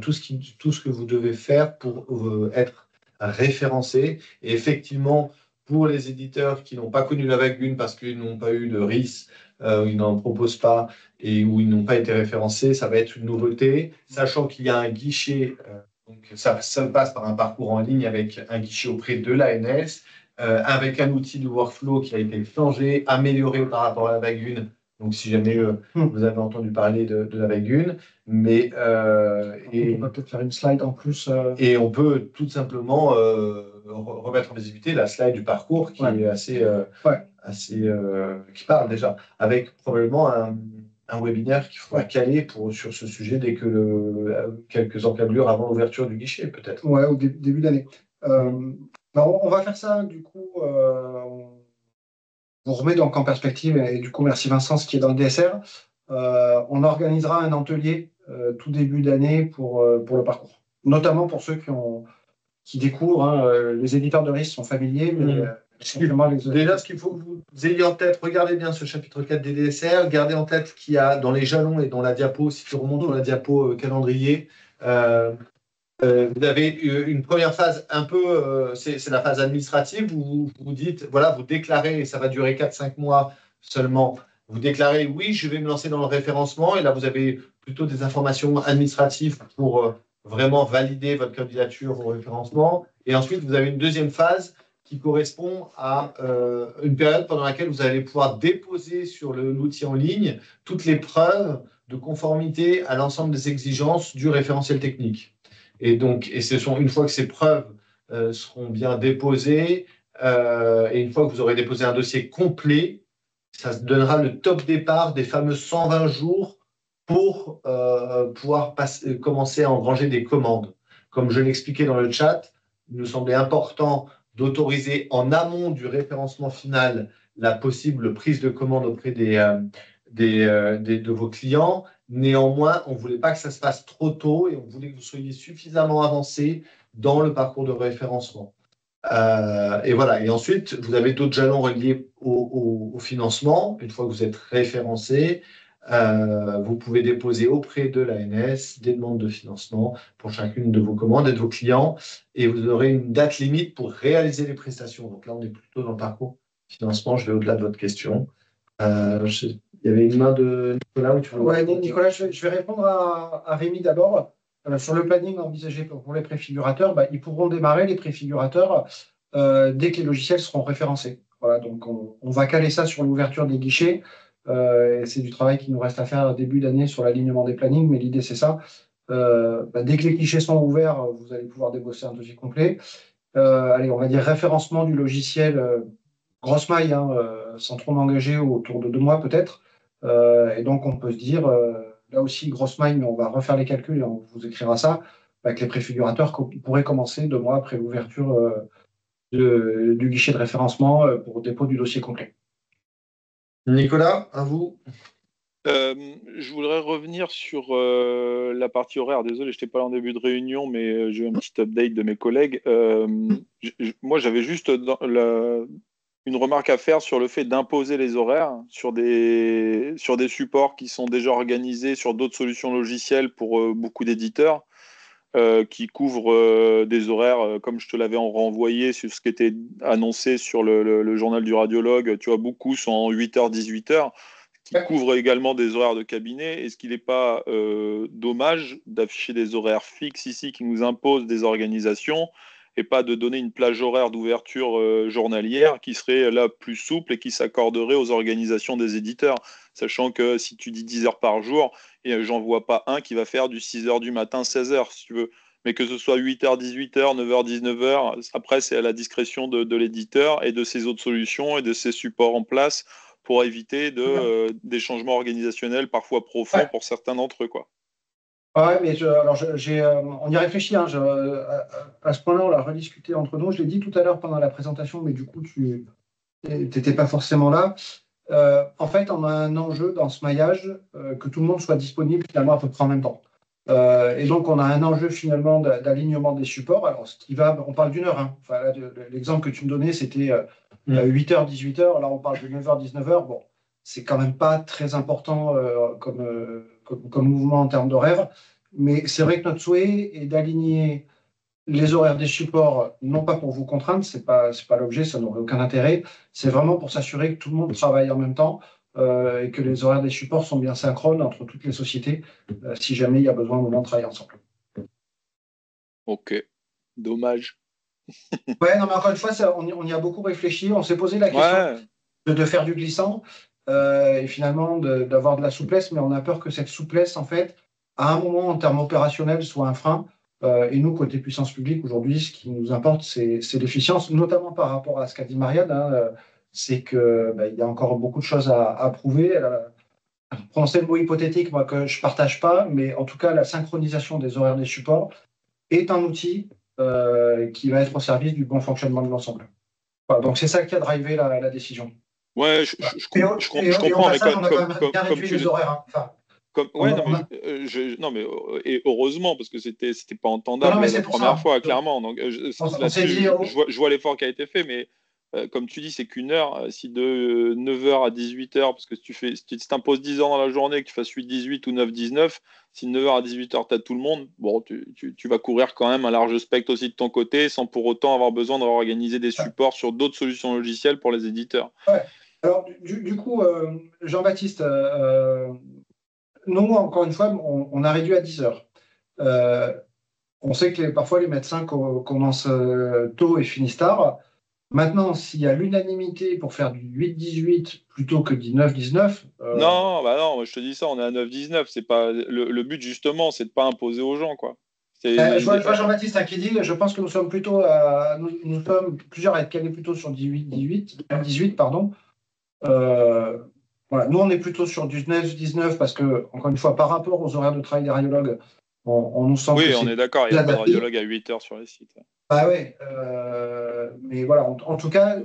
tout ce que vous devez faire pour être référencé. Et effectivement, pour les éditeurs qui n'ont pas connu la vague 1 parce qu'ils n'ont pas eu de RIS, ils n'en proposent pas et où ils n'ont pas été référencés, ça va être une nouveauté, sachant qu'il y a un guichet Donc, ça passe par un parcours en ligne avec un guichet auprès de l'ANS, avec un outil de workflow qui a été changé, amélioré par rapport à la vague 1. Donc, si jamais vous avez entendu parler de la vague 1, mais on va peut-être faire une slide en plus. Et on peut tout simplement remettre en visibilité la slide du parcours qui est assez, qui parle déjà, avec probablement un webinaire qu'il faudra caler sur ce sujet dès que quelques encablures avant l'ouverture du guichet, peut-être. Ouais, au début d'année. On va faire ça, du coup, on remet donc en perspective, et du coup, merci Vincent, ce qui est dans le DSR. On organisera un atelier tout début d'année pour le parcours, notamment pour ceux qui découvrent. Les éditeurs de risque sont familiers, mais déjà, ce qu'il faut que vous ayez en tête, regardez bien ce chapitre 4 des DSR, gardez en tête qu'il y a dans les jalons et dans la diapo, si tu remontes sur la diapo calendrier, vous avez une première phase un peu, c'est la phase administrative où vous dites, voilà, vous déclarez, et ça va durer 4-5 mois seulement, vous déclarez, oui, je vais me lancer dans le référencement, et là, vous avez plutôt des informations administratives pour vraiment valider votre candidature au référencement. Et ensuite, vous avez une deuxième phase qui correspond à une période pendant laquelle vous allez pouvoir déposer sur l'outil en ligne toutes les preuves de conformité à l'ensemble des exigences du référentiel technique. Et ce sont, une fois que ces preuves seront bien déposées, et une fois que vous aurez déposé un dossier complet, ça donnera le top départ des fameux 120 jours pour pouvoir commencer à engranger des commandes. Comme je l'expliquais dans le chat, il nous semblait important d'autoriser en amont du référencement final la possible prise de commande auprès de vos clients. Néanmoins, on ne voulait pas que ça se passe trop tôt et on voulait que vous soyez suffisamment avancé dans le parcours de référencement. Et voilà. Et ensuite, vous avez d'autres jalons reliés au financement. Une fois que vous êtes référencé, vous pouvez déposer auprès de l'ANS des demandes de financement pour chacune de vos commandes et de vos clients. Et vous aurez une date limite pour réaliser les prestations. Donc là, on est plutôt dans le parcours financement. Je vais au-delà de votre question. Il y avait une main de Nicolas. Nicolas, je vais répondre à Rémi d'abord. Sur le planning envisagé pour les préfigurateurs, ils pourront démarrer les préfigurateurs dès que les logiciels seront référencés. Voilà, donc on va caler ça sur l'ouverture des guichets. C'est du travail qui nous reste à faire début d'année sur l'alignement des plannings, mais l'idée c'est ça. Dès que les guichets sont ouverts, vous allez pouvoir débosser un dossier complet. On va dire référencement du logiciel, grosse maille, sans trop m'engager, autour de 2 mois peut-être. Et donc on peut se dire, là aussi grosse maille, mais on va refaire les calculs et on vous écrira ça, avec les préfigurateurs pourraient commencer 2 mois après l'ouverture du guichet de référencement pour dépôt du dossier complet. Nicolas, à vous. Je voudrais revenir sur la partie horaire. Désolé, je n'étais pas là en début de réunion, mais j'ai eu un petit update de mes collègues. Moi, j'avais juste une remarque à faire sur le fait d'imposer les horaires sur des supports qui sont déjà organisés sur d'autres solutions logicielles pour beaucoup d'éditeurs. Qui couvrent des horaires, comme je te l'avais renvoyé sur ce qui était annoncé sur le journal du radiologue. Tu vois, beaucoup sont en 8h, 18h, qui couvrent également des horaires de cabinet. Est-ce qu'il n'est pas dommage d'afficher des horaires fixes ici qui nous imposent des organisations et pas de donner une plage horaire d'ouverture journalière qui serait là plus souple et qui s'accorderait aux organisations des éditeurs, sachant que si tu dis 10 heures par jour, et j'en vois pas un qui va faire du 6h du matin, 16h si tu veux, mais que ce soit 8h, 18h, 9h, 19h, après c'est à la discrétion de l'éditeur et de ses autres solutions et de ses supports en place pour éviter des changements organisationnels parfois profonds pour certains d'entre eux, quoi. Ouais, mais on y réfléchit. À ce point-là, on l'a rediscuté entre nous. Je l'ai dit tout à l'heure pendant la présentation, mais du coup, tu n'étais pas forcément là. En fait, on a un enjeu dans ce maillage que tout le monde soit disponible finalement à peu près en même temps. Et donc, on a un enjeu finalement d'alignement des supports. Alors, on parle d'1 heure. Enfin, là, l'exemple que tu me donnais, c'était 8h, 18h. Là, on parle de 9h, 19h. Bon, c'est quand même pas très important comme mouvement en termes d'horaire. Mais c'est vrai que notre souhait est d'aligner les horaires des supports, non pas pour vous contraindre, c'est pas l'objet, ça n'aurait aucun intérêt. C'est vraiment pour s'assurer que tout le monde travaille en même temps et que les horaires des supports sont bien synchrones entre toutes les sociétés, si jamais il y a besoin au moment de travailler ensemble. Ok, dommage. Ouais, non, mais encore une fois, on y a beaucoup réfléchi. On s'est posé la question de faire du glissant et finalement d'avoir de la souplesse, mais on a peur que cette souplesse, en fait, à un moment, en termes opérationnels, soit un frein. Et nous, côté puissance publique, aujourd'hui, ce qui nous importe, c'est l'efficience, notamment par rapport à ce qu'a dit Marianne. C'est qu'il y a encore beaucoup de choses à prouver. Prononcez le mot hypothétique, moi, que je ne partage pas, mais en tout cas, la synchronisation des horaires des supports est un outil qui va être au service du bon fonctionnement de l'ensemble. Voilà, donc c'est ça qui a drivé la décision. Ouais, je comprends. On a quand même bien réduit les horaires. Et heureusement, parce que c'était pas entendable la première fois, clairement. Donc, je vois l'effort qui a été fait, mais comme tu dis, c'est qu'une heure. Si de 9h à 18h, parce que si tu t'imposes 10 heures dans la journée, que tu fasses 8-18 ou 9-19, si de 9h à 18h, tu as tout le monde, bon, tu vas courir quand même un large spectre aussi de ton côté, sans pour autant avoir besoin d'organiser des supports sur d'autres solutions logicielles pour les éditeurs. Ouais. Alors, du coup, Jean-Baptiste, nous, encore une fois, on a réduit à 10 heures. On sait que parfois les médecins commencent tôt et finissent tard. Maintenant, s'il y a l'unanimité pour faire du 8-18 plutôt que du 9-19... Non, moi, je te dis ça, on est à 9-19. C'est pas le but, justement, c'est de ne pas imposer aux gens, quoi. Je vois Jean-Baptiste qui dit, je pense que nous sommes plutôt nous sommes plusieurs à être calés plutôt sur 18, pardon. Voilà. Nous, on est plutôt sur du 9-19 parce que, encore une fois, par rapport aux horaires de travail des radiologues, on nous sent on est d'accord, il n'y a pas de radiologue à 8 heures sur les sites. Bah oui, mais voilà, en tout cas,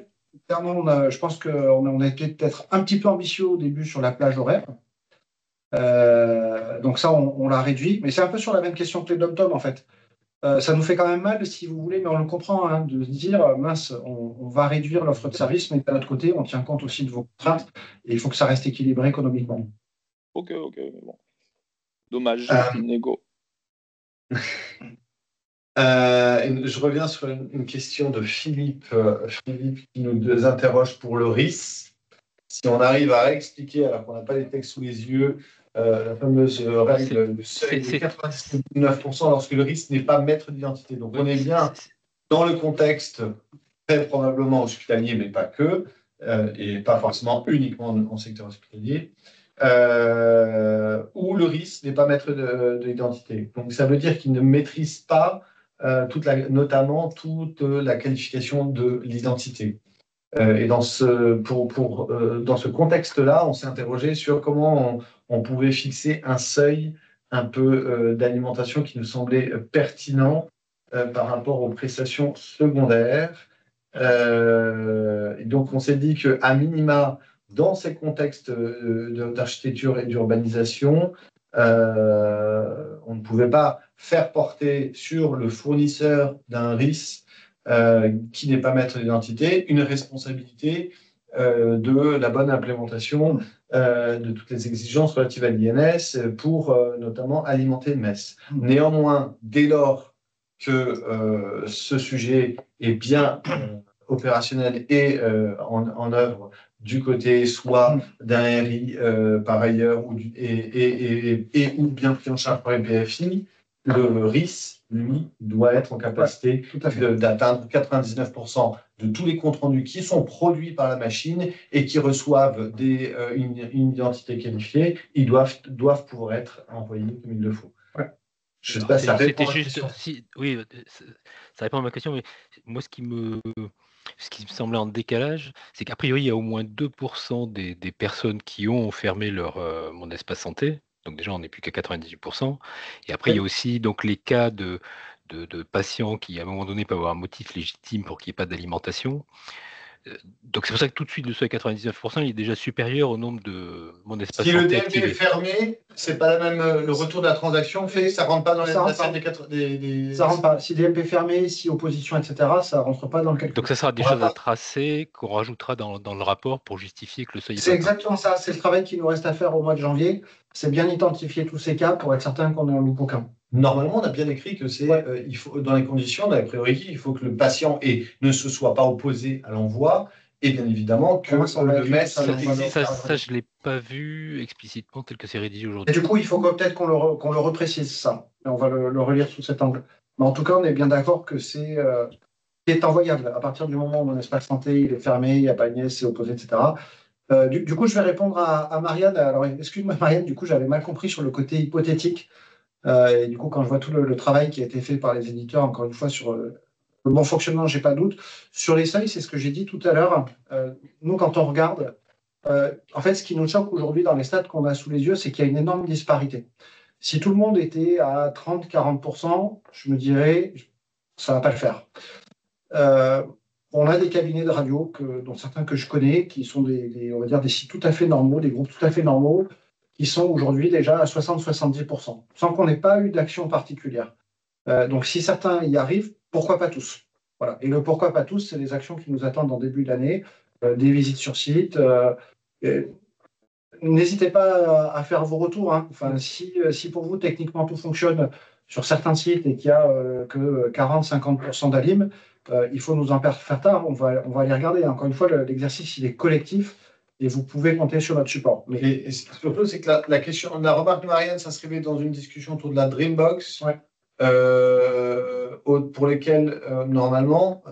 clairement, je pense qu'on a été peut-être un petit peu ambitieux au début sur la plage horaire. Donc ça, on l'a réduit, mais c'est un peu sur la même question que les dom-tom, en fait. Ça nous fait quand même mal, si vous voulez, mais on le comprend, hein, de se dire, mince, on va réduire l'offre de service, mais d'un autre côté, on tient compte aussi de vos contraintes, et il faut que ça reste équilibré économiquement. Ok, bon. Dommage, négo. Je reviens sur une question de Philippe. Philippe qui nous interroge pour le RIS. Si on arrive à expliquer, alors qu'on n'a pas les textes sous les yeux, la fameuse règle de 99% lorsque le RIS n'est pas maître d'identité. Donc on est bien dans le contexte très probablement hospitalier, mais pas que, et pas forcément uniquement en secteur hospitalier. Où le RIS n'est pas maître de l'identité. Donc ça veut dire qu'il ne maîtrise pas notamment toute la qualification de l'identité. Et dans ce contexte-là, on s'est interrogé sur comment on pouvait fixer un seuil un peu d'alimentation qui nous semblait pertinent par rapport aux prestations secondaires. Et donc on s'est dit qu'à minima, dans ces contextes d'architecture et d'urbanisation, on ne pouvait pas faire porter sur le fournisseur d'un RIS qui n'est pas maître d'identité une responsabilité de la bonne implémentation de toutes les exigences relatives à l'INS pour notamment alimenter le MES. Néanmoins, dès lors que ce sujet est bien opérationnel et en œuvre du côté soit d'un RI par ailleurs ou bien pris en charge par les BFI, le RIS, lui, doit être en capacité d'atteindre 99% de tous les comptes rendus qui sont produits par la machine et qui reçoivent une identité qualifiée. Ils doivent pouvoir être envoyés comme il le faut. Ouais. Je sais pas si ça répond à ma question. Oui, ça répond à ma question, mais moi, ce qui me semblait en décalage, c'est qu'a priori, il y a au moins 2% des personnes qui ont fermé mon espace santé. Donc déjà, on n'est plus qu'à 98%. Et après, il y a aussi donc, les cas de patients qui, à un moment donné, peuvent avoir un motif légitime pour qu'il n'y ait pas d'alimentation. Donc c'est pour ça que tout de suite, le seuil 99%, il est déjà supérieur au nombre de mon espace santé. Si le DMP est fermé, c'est pas le retour de la transaction fait, ça rentre pas dans les Ça rentre pas. Si DMP est fermé, si opposition, etc., ça rentre pas dans le calcul. Donc ça sera des choses à tracer qu'on rajoutera dans le rapport pour justifier que le seuil est C'est exactement ça. C'est le travail qui nous reste à faire au mois de janvier. C'est bien identifier tous ces cas pour être certain qu'on n'en loupe aucun. Normalement, on a bien écrit que il faut, dans les conditions, dans les priorités, il faut que le patient ne se soit pas opposé à l'envoi et bien évidemment que le MES... Ça, je ne l'ai pas vu explicitement tel que c'est rédigé aujourd'hui. Et du coup, il faut peut-être qu'on le reprécise, ça. Et on va le relire sous cet angle. Mais en tout cas, on est bien d'accord que c'est envoyable. À partir du moment où mon espace santé il est fermé, il n'y a pas Agnès, c'est opposé, etc. Du coup, je vais répondre à Marianne. Alors, excuse-moi, Marianne, du coup, j'avais mal compris sur le côté hypothétique. Et du coup, quand je vois tout le travail qui a été fait par les éditeurs, encore une fois, sur le bon fonctionnement, j'ai pas de doute. Sur les seuils, c'est ce que j'ai dit tout à l'heure. Nous, quand on regarde, en fait, ce qui nous choque aujourd'hui dans les stats qu'on a sous les yeux, c'est qu'il y a une énorme disparité. Si tout le monde était à 30-40%, je me dirais, ça ne va pas le faire. On a des cabinets de radio, dont certains que je connais, qui sont on va dire des sites tout à fait normaux, des groupes tout à fait normaux, qui sont aujourd'hui déjà à 60-70%, sans qu'on n'ait pas eu d'action particulière. Donc, si certains y arrivent, pourquoi pas tous? Voilà. Et le pourquoi pas tous, c'est les actions qui nous attendent en début d'année, des visites sur site. N'hésitez pas à faire vos retours. Hein. Enfin, si pour vous, techniquement, tout fonctionne sur certains sites et qu'il n'y a que 40-50% d'ALIM, il faut nous en faire part. On va les regarder. Encore une fois, l'exercice, il est collectif et vous pouvez compter sur notre support. Mais... Et surtout, c'est que la remarque de Marianne s'inscrivait dans une discussion autour de la Dreambox, ouais. Pour lesquels, normalement,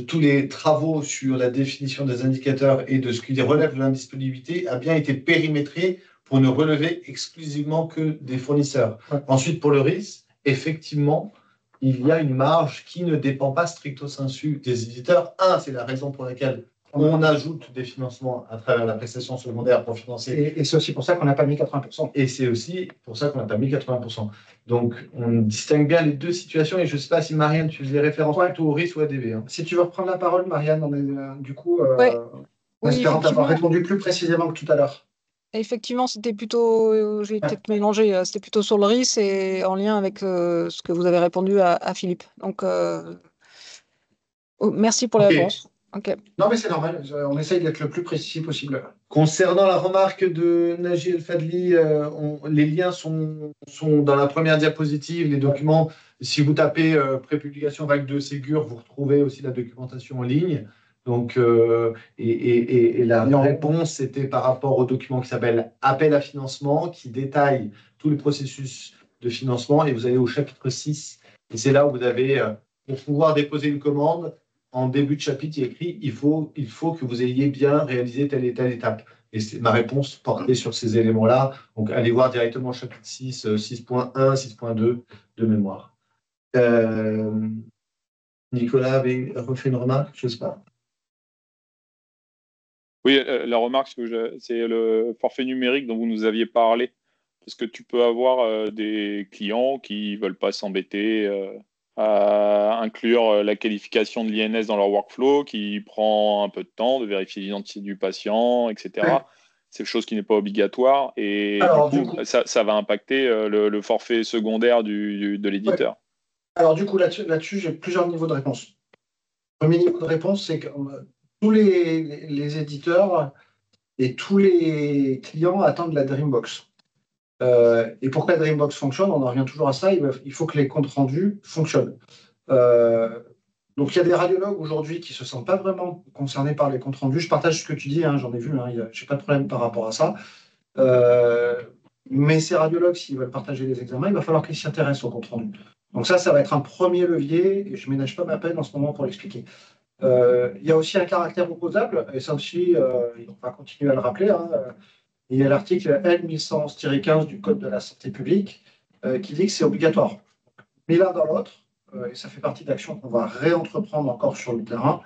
tous les travaux sur la définition des indicateurs et de ce qui relève de l'indisponibilité a bien été périmétré pour ne relever exclusivement que des fournisseurs. Ouais. Ensuite, pour le risque, effectivement, il y a une marge qui ne dépend pas stricto sensu des éditeurs. C'est la raison pour laquelle on ajoute des financements à travers la prestation secondaire pour financer. Et c'est aussi pour ça qu'on n'a pas mis 80%. Et c'est aussi pour ça qu'on n'a pas mis 80%. Donc, on distingue bien les deux situations. Et je ne sais pas si, Marianne, tu faisais référence plutôt au RIS ou à DB. Hein. Si tu veux reprendre la parole, Marianne, du coup, en espérant t'avoir répondu plus précisément que tout à l'heure. Effectivement, c'était plutôt, j'ai peut-être mélangé, c'était plutôt sur le RIS et en lien avec ce que vous avez répondu à Philippe. Donc, merci pour la réponse. Okay. Non, mais c'est normal. On essaye d'être le plus précis possible. Concernant la remarque de Naji El Fadli, les liens sont dans la première diapositive. Les documents, si vous tapez prépublication vague de Ségur, vous retrouvez aussi la documentation en ligne. Donc, et la réponse, c'était par rapport au document qui s'appelle Appel à financement, qui détaille tous les processus de financement. Et vous allez au chapitre 6. Et c'est là où vous avez, pour pouvoir déposer une commande, en début de chapitre, il y a écrit il faut que vous ayez bien réalisé telle et telle étape. Et ma réponse portait sur ces éléments-là. Donc, allez voir directement le chapitre 6, 6.1, 6.2 de mémoire. Nicolas avait refait une remarque, je ne sais pas. Oui, la remarque, c'est le forfait numérique dont vous nous aviez parlé. Parce que tu peux avoir des clients qui ne veulent pas s'embêter à inclure la qualification de l'INS dans leur workflow, qui prend un peu de temps de vérifier l'identité du patient, etc. Oui. C'est une chose qui n'est pas obligatoire. Et alors, du coup, ça va impacter le forfait secondaire de l'éditeur. Ouais. Alors du coup, là-dessus, j'ai plusieurs niveaux de réponse. Le premier niveau de réponse, c'est que tous les éditeurs et tous les clients attendent la Dreambox. Et pour que la Dreambox fonctionne, on en revient toujours à ça, il faut que les comptes rendus fonctionnent. Donc il y a des radiologues aujourd'hui qui ne se sentent pas vraiment concernés par les comptes rendus. Je partage ce que tu dis, hein, j'en ai vu, hein, je n'ai pas de problème par rapport à ça. Mais ces radiologues, s'ils veulent partager les examens, il va falloir qu'ils s'y intéressent aux comptes rendus. Donc ça va être un premier levier, et je ne ménage pas ma peine en ce moment pour l'expliquer. Il y a aussi un caractère opposable, et ça aussi, on va continuer à le rappeler. Hein, il y a l'article L1111-15 du Code de la santé publique qui dit que c'est obligatoire. Mais l'un dans l'autre, et ça fait partie d'actions qu'on va réentreprendre encore sur le terrain.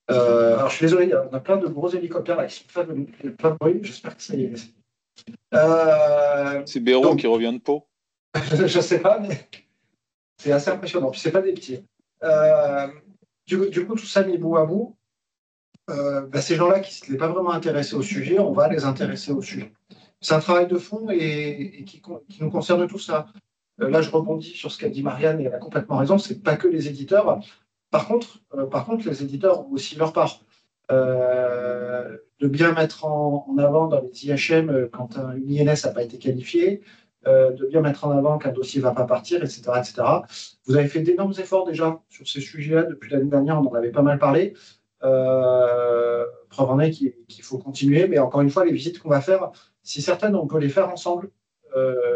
Alors je suis désolé, on a plein de gros hélicoptères là qui sont plein de bruit, j'espère que c'est... C'est Béraud qui revient de Pau. Je ne sais pas, mais c'est assez impressionnant. Puis c'est pas des petits. Du coup, tout ça mis bout à bout, ces gens-là qui ne s'étaient pas vraiment intéressés au sujet, on va les intéresser au sujet. C'est un travail de fond et qui nous concerne tout ça. Là, je rebondis sur ce qu'a dit Marianne et elle a complètement raison, ce n'est pas que les éditeurs. Par contre, les éditeurs ont aussi leur part. De bien mettre en avant dans les IHM quand une INS n'a pas été qualifiée, de bien mettre en avant qu'un dossier ne va pas partir, etc., etc. Vous avez fait d'énormes efforts déjà sur ces sujets-là. Depuis l'année dernière, on en avait pas mal parlé. Preuve en est qu'il faut continuer. Mais encore une fois, les visites qu'on va faire, si certaines, on peut les faire ensemble.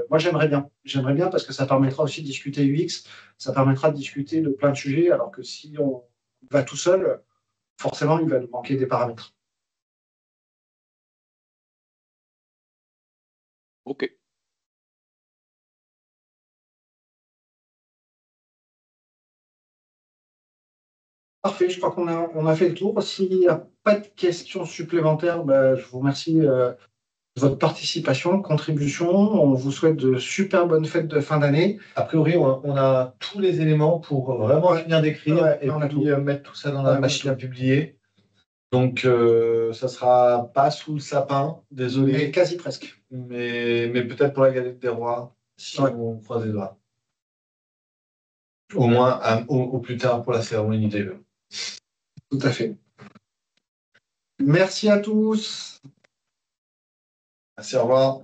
moi, j'aimerais bien. J'aimerais bien parce que ça permettra aussi de discuter UX, ça permettra de discuter de plein de sujets, alors que si on va tout seul, forcément, il va nous manquer des paramètres. Ok. Parfait, je crois qu'on a fait le tour. S'il n'y a pas de questions supplémentaires, je vous remercie de votre participation, contribution. On vous souhaite de super bonnes fêtes de fin d'année. A priori, on a tous les éléments pour vraiment finir d'écrire et on a puis tout. mettre tout ça dans la machine à publier. Donc, ça sera pas sous le sapin, désolé. Mais quasi presque. Mais peut-être pour la galette des rois, si on croise les doigts. Au moins, au plus tard pour la cérémonie des vœux. Tout à fait. Merci à tous. Merci, au revoir.